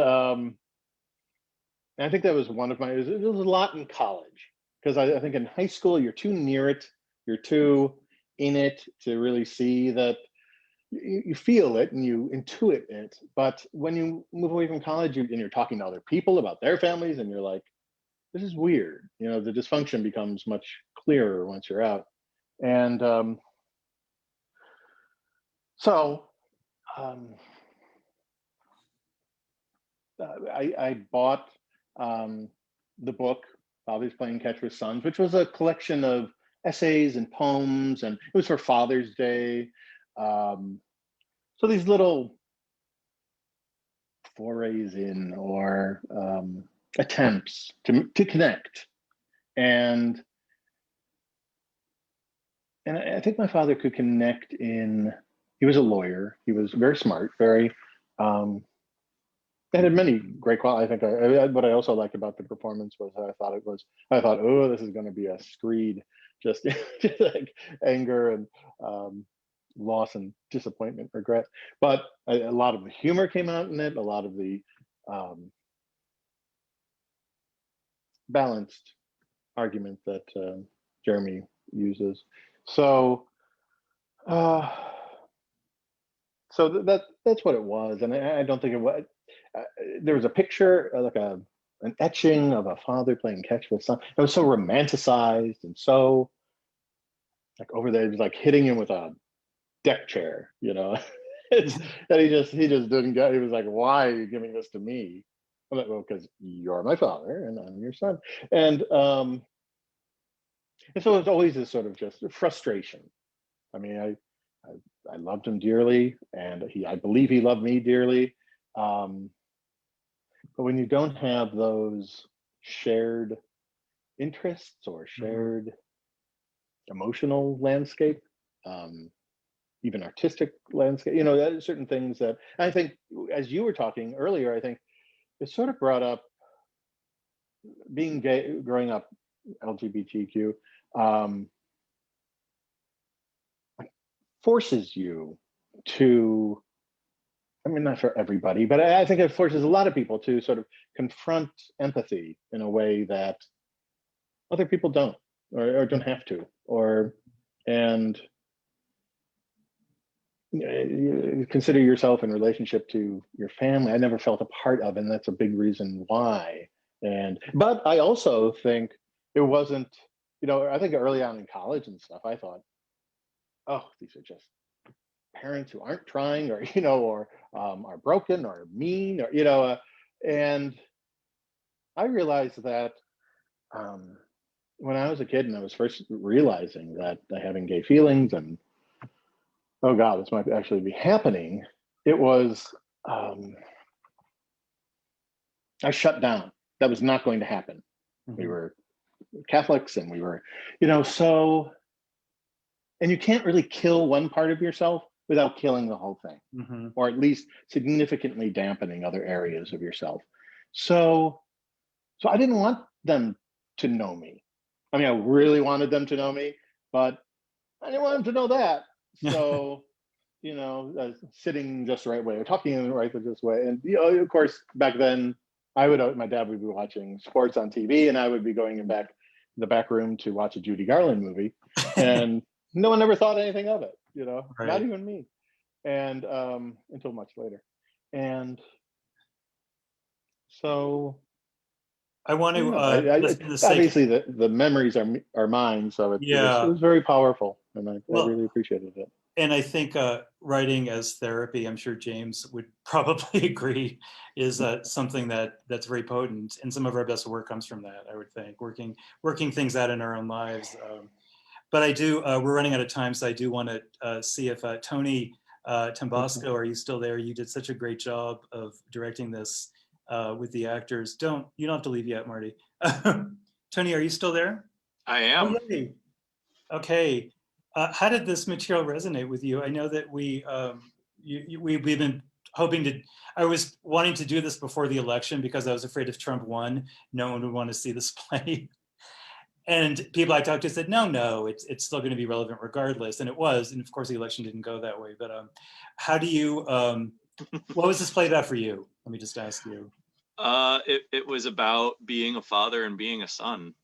I think that was one of my, it was a lot in college, because I think in high school, you're too near it. You're too in it to really see that you feel it and you intuit it. But when you move away from college and you're talking to other people about their families and you're like, this is weird. You know, the dysfunction becomes much clearer once you're out. And so I bought the book, Fathers Playing Catch with Sons, which was a collection of essays and poems, and it was for Father's Day. So these little forays in, or attempts to connect. And I think my father could connect in, he was a lawyer. He was very smart, very, and had many great qualities. I think what I also liked about the performance was I thought, oh, this is going to be a screed, just like anger and loss and disappointment, regret. But a lot of the humor came out in it, a lot of the balanced argument that Jeremy uses. So that's what it was. And I don't think it was, there was a picture, like an etching of a father playing catch with son. It was so romanticized and so like over there, it was like hitting him with a deck chair, you know. And he just didn't get, he was like, why are you giving this to me? I'm like, well, because you're my father and I'm your son. And so it was always this sort of just frustration. I mean, I loved him dearly, and I believe he loved me dearly. But when you don't have those shared interests or shared emotional landscape, even artistic landscape. You know, there are certain things that I think, as you were talking earlier, I think it sort of brought up being gay, growing up LGBTQ, forces you to, I mean, not for everybody, but I think it forces a lot of people to sort of confront empathy in a way that other people don't, or don't have to, and you consider yourself in relationship to your family. I never felt a part of, and that's a big reason why. But I also think it wasn't, you know, I think early on in college and stuff, I thought, oh, these are just parents who aren't trying, or, you know, or are broken or mean, or, you know, and I realized that when I was a kid and I was first realizing that having gay feelings and, oh God, this might actually be happening, it was, I shut down. That was not going to happen. Mm-hmm. We were Catholics and we were, you know, so, and you can't really kill one part of yourself without killing the whole thing, mm-hmm. or at least significantly dampening other areas of yourself. So I didn't want them to know me. I mean, I really wanted them to know me, but I didn't want them to know that. So, you know, sitting just the right way, or talking in the right this way. And, you know, of course, back then, my dad would be watching sports on TV, and I would be going in the back room to watch a Judy Garland movie. And no one ever thought anything of it, you know, right. Not even me. And until much later. And so I want to obviously the memories are mine, so it was very powerful, and I really appreciated it. And I think writing as therapy, I'm sure James would probably agree, is something that's very potent, and some of our best work comes from that. I would think working things out in our own lives. But I do. We're running out of time, so I do want to see if Tony Tambasco, are you still there? You did such a great job of directing this with the actors. You don't have to leave yet, Marty. Tony, are you still there? I am. Okay. How did this material resonate with you? I know that we've been hoping to. I was wanting to do this before the election because I was afraid if Trump won, no one would want to see this play. And people I talked to said, no, it's still going to be relevant regardless. And it was. And of course, the election didn't go that way. But how do you, what was this play about for you? Let me just ask you. It was about being a father and being a son.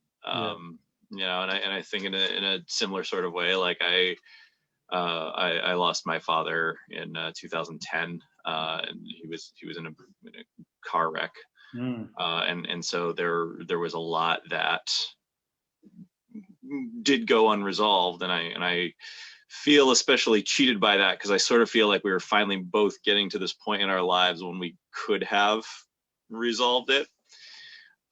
You know, and I think in a similar sort of way, like I lost my father in 2010, and he was in a car wreck. And so there was a lot that did go unresolved, and I feel especially cheated by that, because I sort of feel like we were finally both getting to this point in our lives when we could have resolved it.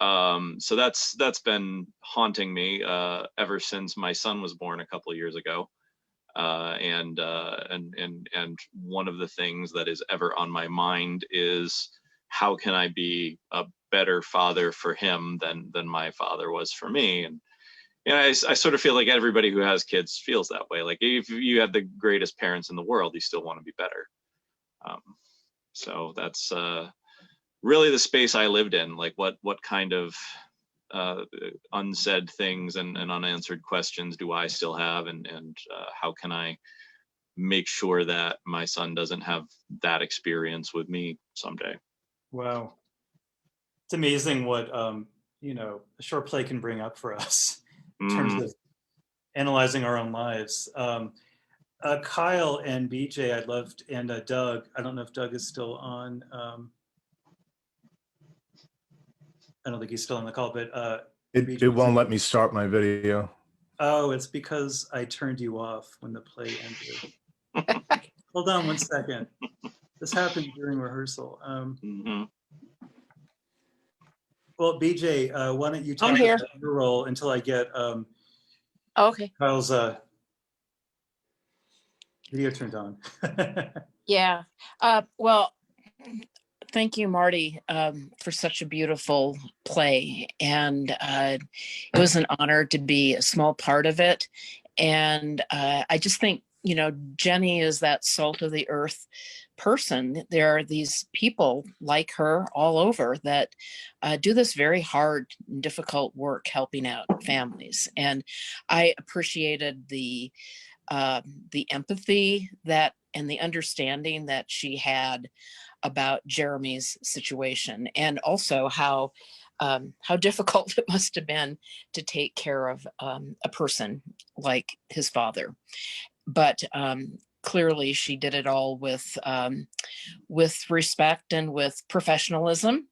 So that's been haunting me ever since my son was born a couple of years ago, and one of the things that is ever on my mind is how can I be a better father for him than my father was for me. And you know, I sort of feel like everybody who has kids feels that way. Like if you have the greatest parents in the world, you still want to be better. So that's really the space I lived in. Like what kind of unsaid things and unanswered questions do I still have, and how can I make sure that my son doesn't have that experience with me someday? Wow, it's amazing what you know, a short play can bring up for us in terms of analyzing our own lives. Kyle and BJ, I'd love to, and Doug. I don't know if Doug is still on. I don't think he's still on the call, but it won't let me start my video. Oh, it's because I turned you off when the play ended. Hold on 1 second. This happened during rehearsal. Well, BJ, why don't you talk about your role until I get okay. Kyle's video turned on. Yeah. Well, thank you, Marty, for such a beautiful play. And it was an honor to be a small part of it. And I just think you know, Jenny is that salt of the earth person. There are these people like her all over that do this very hard and difficult work helping out families. And I appreciated the empathy that and the understanding that she had about Jeremy's situation, and also how difficult it must have been to take care of a person like his father. But clearly she did it all with respect and with professionalism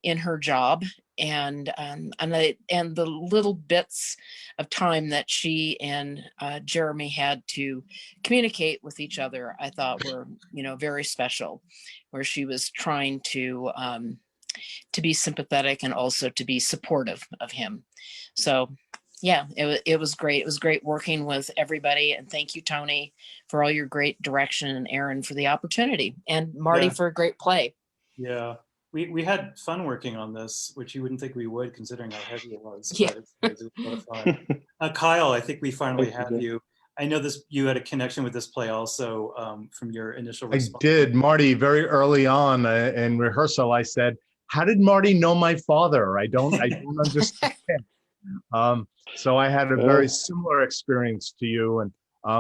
in her job. And the little bits of time that she and Jeremy had to communicate with each other, I thought were, you know, very special, where she was trying to be sympathetic and also to be supportive of him. So yeah, it was great. It was great working with everybody. And thank you, Tony, for all your great direction, and Aaron for the opportunity, and Marty for a great play. Yeah. We had fun working on this, which you wouldn't think we would, considering how heavy it was. Yeah. But it was a lot of fun. Kyle, I think we finally have you. I know you had a connection with this play also from your initial response. I did, Marty. Very early on in rehearsal, I said, "How did Marty know my father? I don't understand." So I had a very similar experience to you, and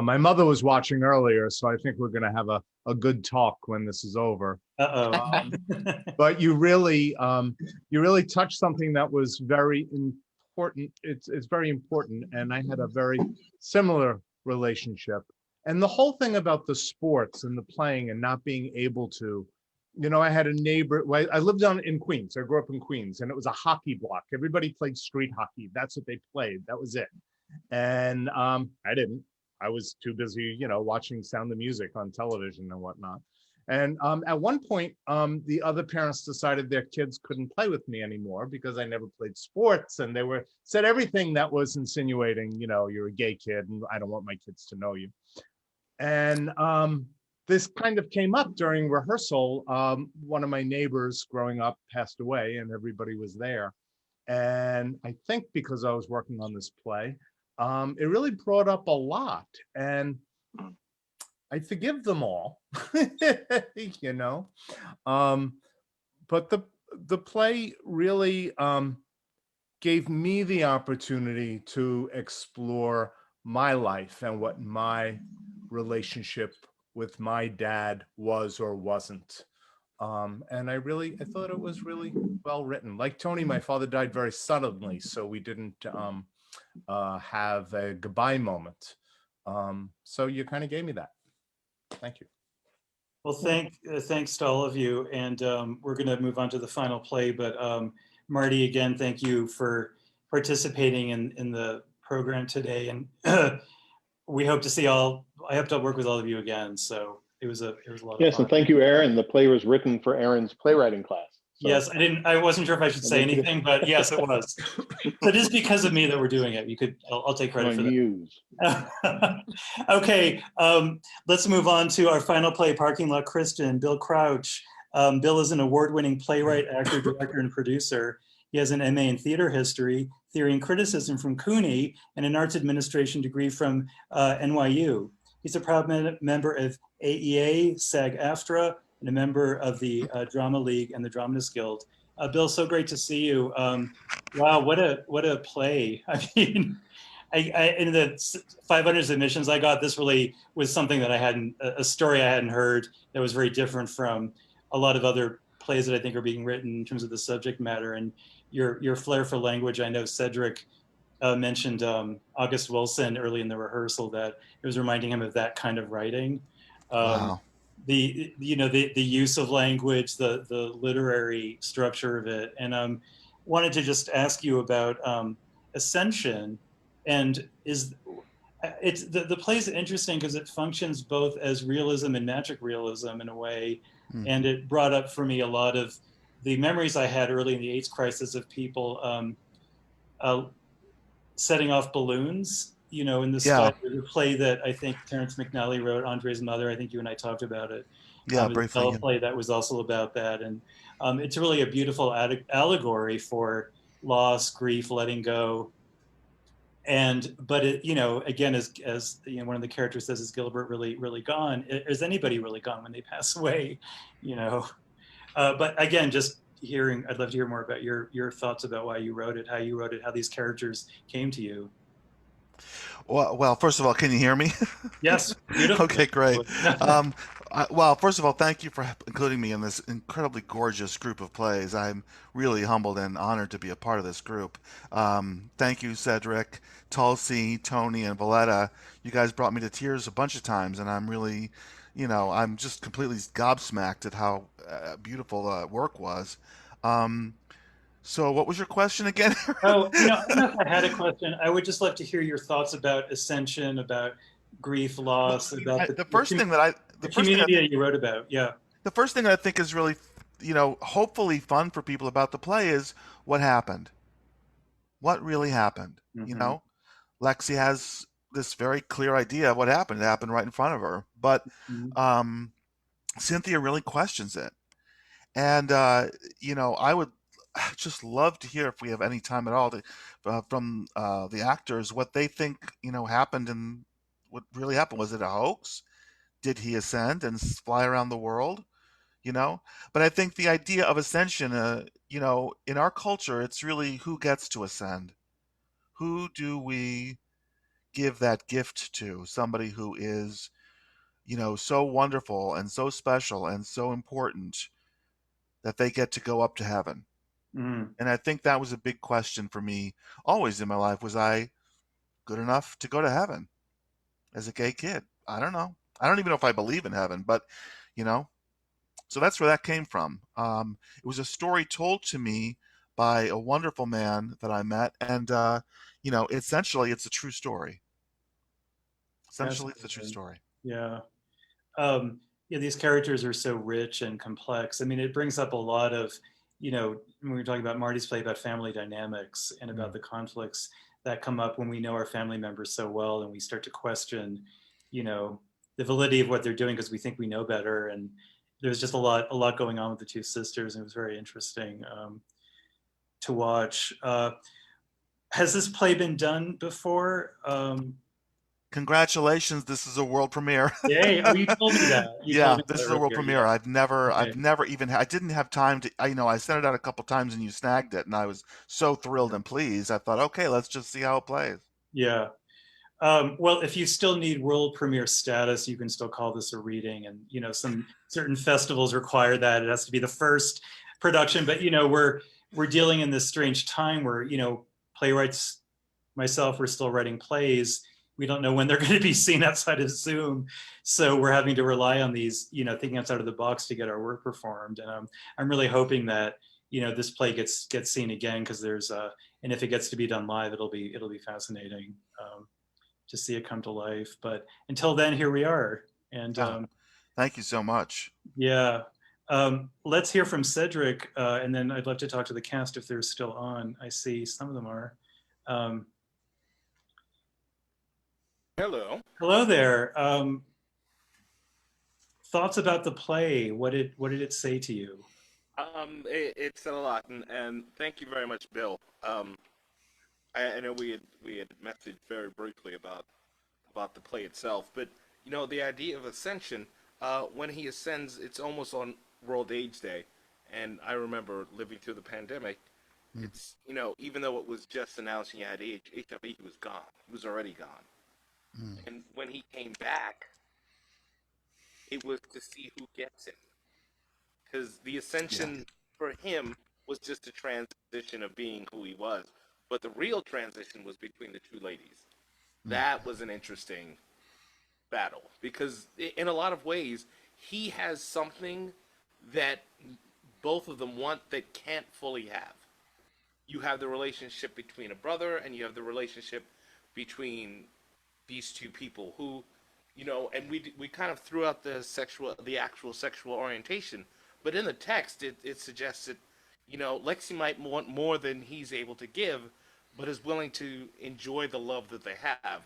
my mother was watching earlier, so I think we're going to have a good talk when this is over. But you really touched something that was very important. It's very important, and I had a very similar relationship. And the whole thing about the sports and the playing and not being able to, you know, I had a neighbor. I lived in Queens. I grew up in Queens, and it was a hockey block. Everybody played street hockey. That's what they played. That was it. And I didn't. I was too busy, you know, watching Sound of Music on television and whatnot. And at one point, the other parents decided their kids couldn't play with me anymore because I never played sports, and they said everything that was insinuating, you know, you're a gay kid, and I don't want my kids to know you. And this kind of came up during rehearsal. One of my neighbors growing up passed away, and everybody was there. And I think because I was working on this play, it really brought up a lot. And I forgive them all, you know. But the play really gave me the opportunity to explore my life and what my relationship with my dad was or wasn't. And I thought it was really well written. Like Tony, my father died very suddenly, so we didn't have a goodbye moment. So you kind of gave me that. Thank you. Well, thanks to all of you. And we're going to move on to the final play. But Marty, again, thank you for participating in the program today. And we hope to see I hope to work with all of you again. So it was a lot of fun. Yes, and thank you, Aaron. The play was written for Aaron's playwriting class. So. Yes, I wasn't sure if I should say anything, but yes, it was. So it is because of me that we're doing it. I'll take credit for that. Okay, let's move on to our final play, Parking Lot Kristen, Bill Crouch. Bill is an award-winning playwright, actor, director, and producer. He has an MA in theater history, theory and criticism from CUNY, and an arts administration degree from NYU. He's a proud member of AEA, SAG-AFTRA, and a member of the Drama League and the Dramatists Guild. Bill, so great to see you. Wow, what a play. I mean, in the 500 submissions I got, this really was something that a story I hadn't heard that was very different from a lot of other plays that I think are being written in terms of the subject matter and your flair for language. I know Cedric mentioned August Wilson early in the rehearsal, that it was reminding him of that kind of writing. Wow. The use of language, the literary structure of it. And wanted to just ask you about Ascension. And the play is interesting because it functions both as realism and magic realism in a way. And it brought up for me a lot of the memories I had early in the AIDS crisis of people setting off balloons, you know, in the style of the play that I think Terrence McNally wrote, Andre's Mother. I think you and I talked about it. Yeah, it's a play that was also about that. And it's really a beautiful allegory for loss, grief, letting go. But it, again, as one of the characters says, is Gilbert really gone? Is anybody really gone when they pass away? But again, just hearing, I'd love to hear more about your thoughts about why you wrote it, how you wrote it, how these characters came to you. Well, first of all, can you hear me? Yes, beautiful. Okay, great. Well, first of all, thank you for including me in this incredibly gorgeous group of plays. I'm really humbled and honored to be a part of this group. Thank you, Cedric, Tulsi, Tony, and Valletta. You guys brought me to tears a bunch of times, and I'm really, I'm just completely gobsmacked at how beautiful the work was. So what was your question again? Oh, I don't know if I had a question. I would just love to hear your thoughts about ascension, about grief, loss, about the community that you wrote about. Yeah. The first thing I think is really, hopefully fun for people about the play is what happened. What really happened? Mm-hmm. Lexi has this very clear idea of what happened. It happened right in front of her. But Cynthia really questions it. And, I would just love to hear, if we have any time at all, from the actors, what they think, happened and what really happened. Was it a hoax? Did he ascend and fly around the world? But I think the idea of ascension, in our culture, it's really who gets to ascend. Who do we give that gift to? Somebody who is, so wonderful and so special and so important that they get to go up to heaven. Mm. And I think that was a big question for me always in my life. Was I good enough to go to heaven as a gay kid? I don't know. I don't even know if I believe in heaven, but, so that's where that came from. It was a story told to me by a wonderful man that I met. And, essentially it's a true story. Essentially it's a true story. Yeah. These characters are so rich and complex. I mean, it brings up a lot of, when we're talking about Marty's play, about family dynamics and about the conflicts that come up when we know our family members so well, and we start to question, the validity of what they're doing because we think we know better. And there's just a lot going on with the two sisters, and it was very interesting to watch. Has this play been done before? Congratulations, this is a world premiere. Yay. Oh, you told me that. This is a world premiere. Yeah. I've never even, I didn't have time to, I sent it out a couple times and you snagged it, and I was so thrilled and pleased. I thought, okay, let's just see how it plays. Yeah. Well, if you still need world premiere status, you can still call this a reading, and some certain festivals require that. It has to be the first production, but we're dealing in this strange time where playwrights, myself, we're still writing plays. We don't know when they're going to be seen outside of Zoom, so we're having to rely on these, thinking outside of the box to get our work performed. And I'm really hoping that this play gets seen again, because there's and if it gets to be done live, it'll be fascinating to see it come to life. But until then, here we are. And thank you so much. Yeah. Let's hear from Cedric, and then I'd love to talk to the cast if they're still on. I see some of them are. Hello. Hello there. Thoughts about the play? What did it say to you? It said a lot, and thank you very much, Bill. I know we had messaged very briefly about the play itself, but the idea of ascension, when he ascends, it's almost on World AIDS Day, and I remember living through the pandemic. It's even though it was just announcing he had HIV, he was gone. He was already gone. And when he came back, it was to see who gets him. Because the ascension for him was just a transition of being who he was. But the real transition was between the two ladies. That was an interesting battle. Because in a lot of ways, he has something that both of them want that can't fully have. You have the relationship between a brother, and you have the relationship between these two people who, and we kind of threw out the actual sexual orientation, but in the text it suggests that, Lexi might want more than he's able to give, but is willing to enjoy the love that they have.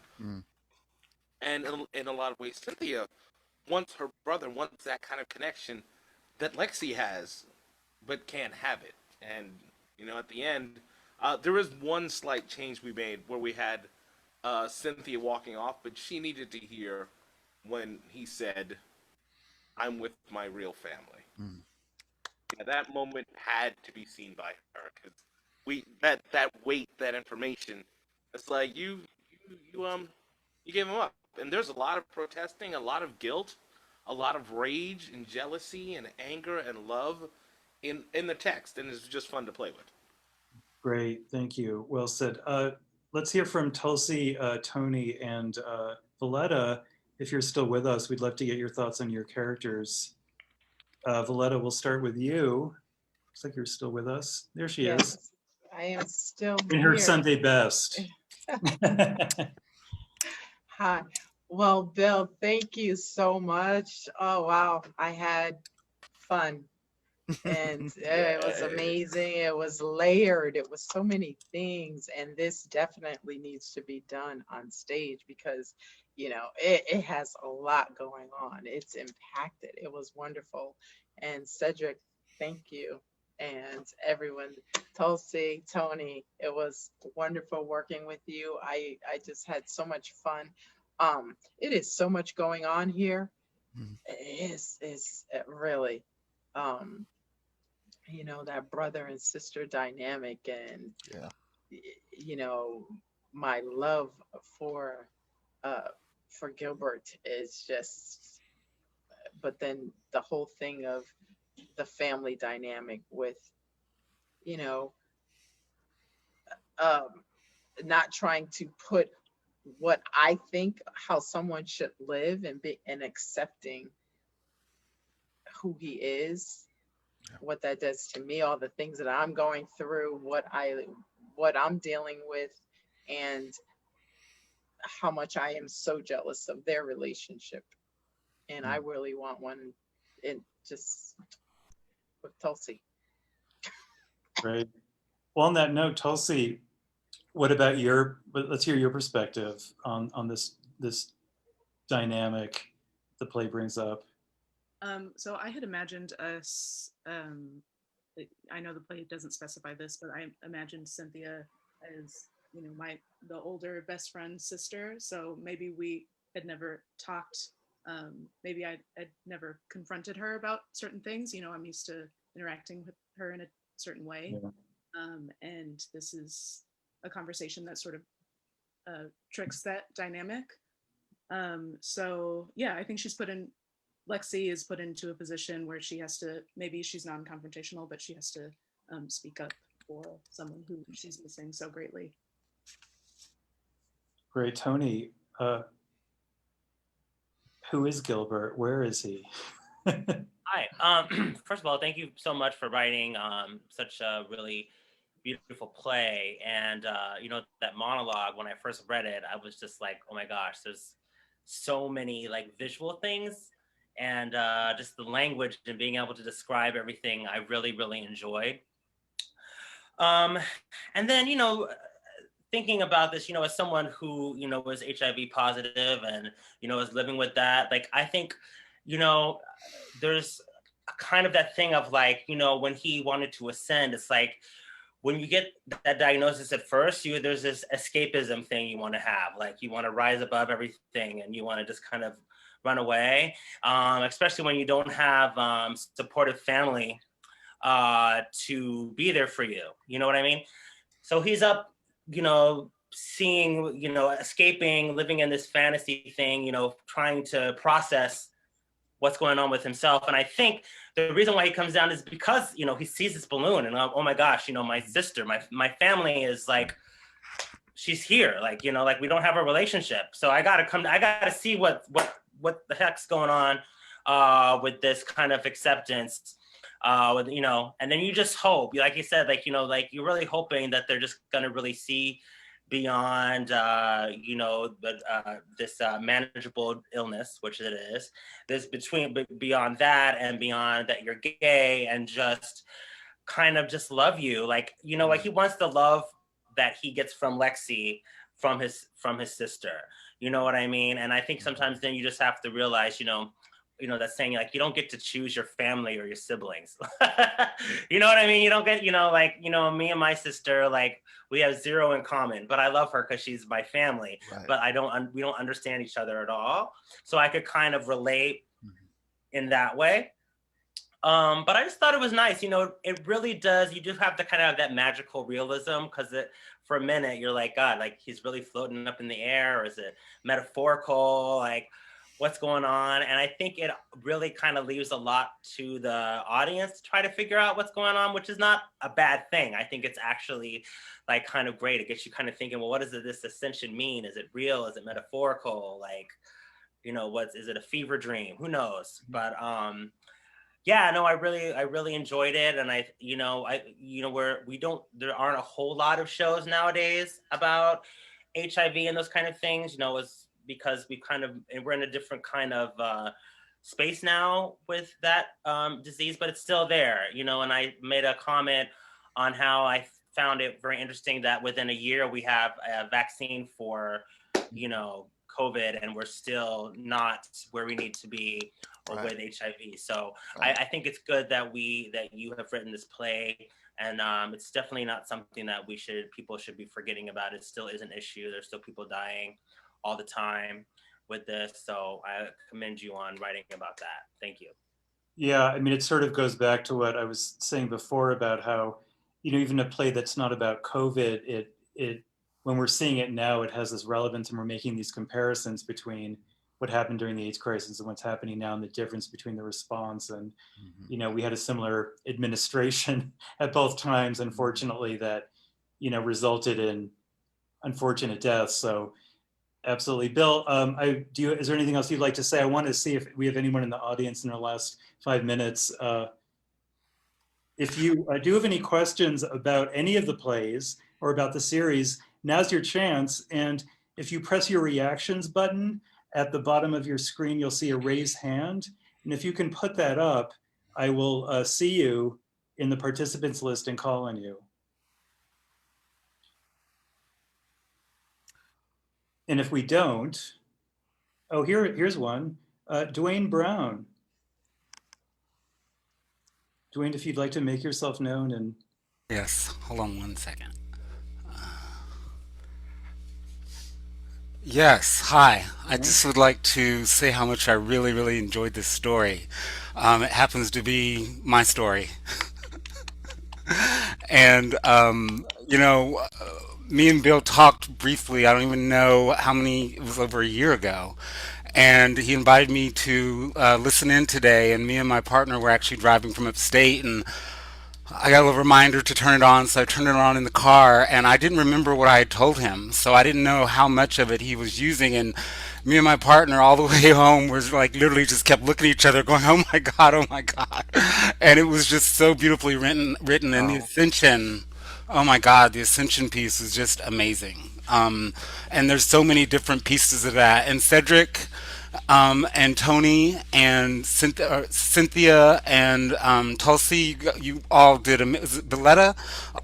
And in a lot of ways, Cynthia wants her brother, wants that kind of connection that Lexi has, but can't have it. And, at the end, there is one slight change we made where we had Cynthia walking off, but she needed to hear when he said, "I'm with my real family." Mm. Yeah, that moment had to be seen by her because that weight, that information, it's like you gave him up, and there's a lot of protesting, a lot of guilt, a lot of rage and jealousy and anger and love in the text, and it's just fun to play with. Great, thank you. Well said. Let's hear from Tulsi, Tony, and Valletta. If you're still with us, we'd love to get your thoughts on your characters. Valletta, we'll start with you. Looks like you're still with us. There she is. Yes, I am still In her here. Sunday best. Hi. Well, Bill, thank you so much. Oh, wow. I had fun. And it was amazing. It was layered. It was so many things. And this definitely needs to be done on stage because, you know, it has a lot going on. It's impacted. It was wonderful. And Cedric, thank you. And everyone, Tulsi, Tony, it was wonderful working with you. I just had so much fun. It is so much going on here. It's really, you know, that brother and sister dynamic, and you know, my love for Gilbert is just, but then the whole thing of the family dynamic with, you know, not trying to put what I think how someone should live and be, and accepting who he is, what that does to me, all the things that I'm going through, what I'm dealing with, and how much I am so jealous of their relationship. And I really want one in just with Tulsi. Great. Well, on that note, Tulsi, what about let's hear your perspective on this dynamic the play brings up. So I had imagined us, I know the play doesn't specify this, but I imagined Cynthia as, you know, the older best friend's sister. So maybe we had never talked, maybe I'd never confronted her about certain things. You know, I'm used to interacting with her in a certain way. Yeah. And this is a conversation that sort of tricks that dynamic. So yeah, I think Lexi is put into a position where she has to, maybe she's non-confrontational, but she has to speak up for someone who she's missing so greatly. Great. Tony, who is Gilbert? Where is he? Hi. First of all, thank you so much for writing such a really beautiful play. And, you know, that monologue, when I first read it, I was just like, oh my gosh, there's so many like visual things, and just the language and being able to describe everything I really, really enjoyed. And then, you know, thinking about this, you know, as someone who, you know, was HIV positive and, you know, is living with that, like, I think, you know, there's kind of that thing of like, you know, when he wanted to ascend, it's like, when you get that diagnosis at first, there's this escapism thing you want to have, like you want to rise above everything and you want to just kind of run away, especially when you don't have supportive family to be there for you. You know what I mean? So he's up, you know, seeing, you know, escaping, living in this fantasy thing, you know, trying to process what's going on with himself. And I think the reason why he comes down is because, you know, he sees this balloon and oh my gosh, you know, my sister, my family is like, she's here. Like, you know, like we don't have a relationship. So I gotta see what the heck's going on with this kind of acceptance, with, you know, and then you just hope, like you said, like, you know, like you're really hoping that they're just gonna really see beyond, you know, this manageable illness, which it is. This beyond that and beyond that you're gay and just kind of just love you. Like, you know, like he wants the love that he gets from Lexi from his sister. You know what I mean? And I think sometimes then you just have to realize, you know, that's saying like, you don't get to choose your family or your siblings. You know what I mean? You don't get, me and my sister, like we have zero in common, but I love her because she's my family, but we don't understand each other at all. So I could kind of relate in that way. But I just thought it was nice. It really does. You do have to kind of have that magical realism, because for a minute you're like, God, like he's really floating up in the air, or is it metaphorical? Like, what's going on? And I think it really kind of leaves a lot to the audience to try to figure out what's going on, which is not a bad thing. I think it's actually like kind of great. It gets you kind of thinking, well, what does this ascension mean? Is it real? Is it metaphorical? Like, is it a fever dream? Who knows? But yeah, no, I really enjoyed it. And there aren't a whole lot of shows nowadays about HIV and those kind of things, it's because we're in a different kind of space now with that disease, but it's still there, and I made a comment on how I found it very interesting that within a year we have a vaccine for, COVID, and we're still not where we need to be with HIV. So I think it's good that you have written this play, and it's definitely not something that people should be forgetting about. It still is an issue. There's still people dying all the time with this. So I commend you on writing about that. Thank you. Yeah, I mean, it sort of goes back to what I was saying before about how, even a play that's not about COVID, it when we're seeing it now, it has this relevance, and we're making these comparisons between what happened during the AIDS crisis and what's happening now, and the difference between the response. And, we had a similar administration at both times, unfortunately, that, resulted in unfortunate deaths. So absolutely. Bill, is there anything else you'd like to say? I want to see if we have anyone in the audience in the last 5 minutes. If you do have any questions about any of the plays or about the series, now's your chance. And if you press your reactions button at the bottom of your screen, you'll see a raise hand. And if you can put that up, I will see you in the participants list and call on you. And if we don't, here's one, Dwayne Brown. Dwayne, if you'd like to make yourself known and. Yes, hold on one second. Yes, hi. I just would like to say how much I really, really enjoyed this story. It happens to be my story. And, me and Bill talked briefly, I don't even know how many, it was over a year ago. And he invited me to listen in today, and me and my partner were actually driving from upstate, and I got a little reminder to turn it on, so I turned it on in the car, and I didn't remember what I had told him, so I didn't know how much of it he was using, and me and my partner all the way home was like literally just kept looking at each other going, oh my God, and it was just so beautifully written, and the Ascension, oh my God, the Ascension piece is just amazing, and there's so many different pieces of that, and Cedric, and Tony and Cynthia and Tulsi, you all did, Billetta,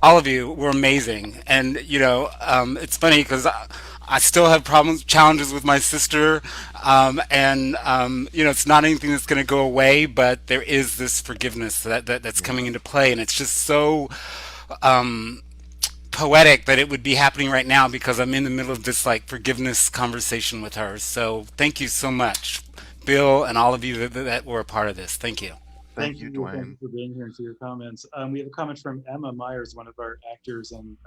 all of you were amazing. And, it's funny because I still have challenges with my sister, and it's not anything that's going to go away, but there is this forgiveness that's coming into play, and it's just so poetic that it would be happening right now because I'm in the middle of this like forgiveness conversation with her. So thank you so much, Bill, and all of you that were a part of this. Thank you. Thank you, Dwayne. Thank you for being here and for your comments. We have a comment from Emma Meyers, one of our actors, and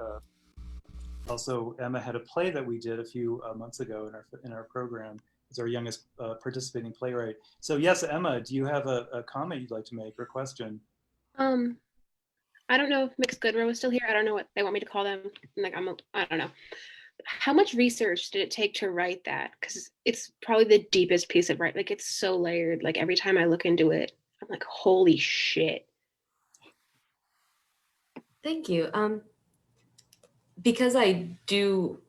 also Emma had a play that we did a few months ago in our program. It's our youngest participating playwright. So yes, Emma, do you have a comment you'd like to make or a question? I don't know if Mixed Goodrow is still here. I don't know what they want me to call them. I don't know. How much research did it take to write that? Because it's probably the deepest piece of writing. Like, it's so layered. Like, every time I look into it, I'm like, holy shit. Thank you. Because I do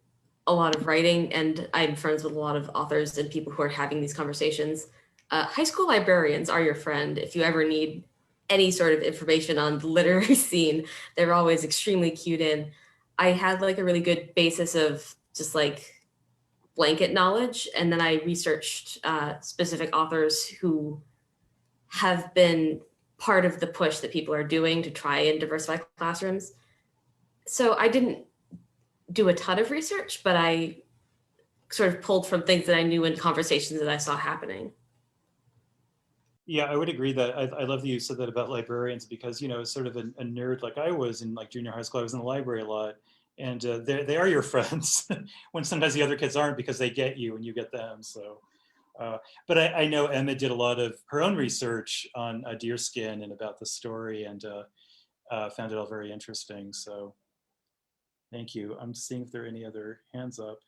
a lot of writing and I'm friends with a lot of authors and people who are having these conversations, high school librarians are your friend. If you ever need any sort of information on the literary scene, they're always extremely cued in. I had like a really good basis of just like blanket knowledge. And then I researched specific authors who have been part of the push that people are doing to try and diversify classrooms. So I didn't do a ton of research, but I sort of pulled from things that I knew in conversations that I saw happening. Yeah, I would agree that I love that you said that about librarians, because, you know, as sort of a nerd like I was in like junior high school, I was in the library a lot, and they are your friends when sometimes the other kids aren't, because they get you and you get them. So, but I know Emma did a lot of her own research on Deerskin and about the story, and found it all very interesting. So thank you. I'm seeing if there are any other hands up.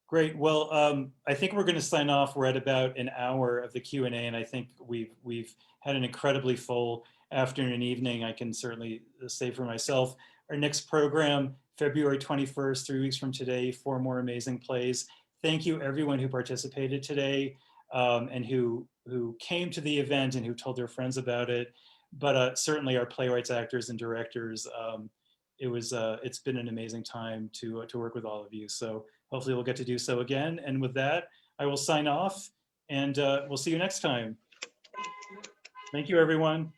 Great. Well, I think we're going to sign off. We're at about an hour of the Q&A, and I think we've had an incredibly full afternoon and evening. I can certainly say for myself, our next program, February 21st, 3 weeks from today, 4 more amazing plays. Thank you everyone who participated today, and who came to the event and who told their friends about it. But certainly our playwrights, actors, and directors. It's been an amazing time to work with all of you. So hopefully we'll get to do so again. And with that, I will sign off, and we'll see you next time. Thank you, everyone.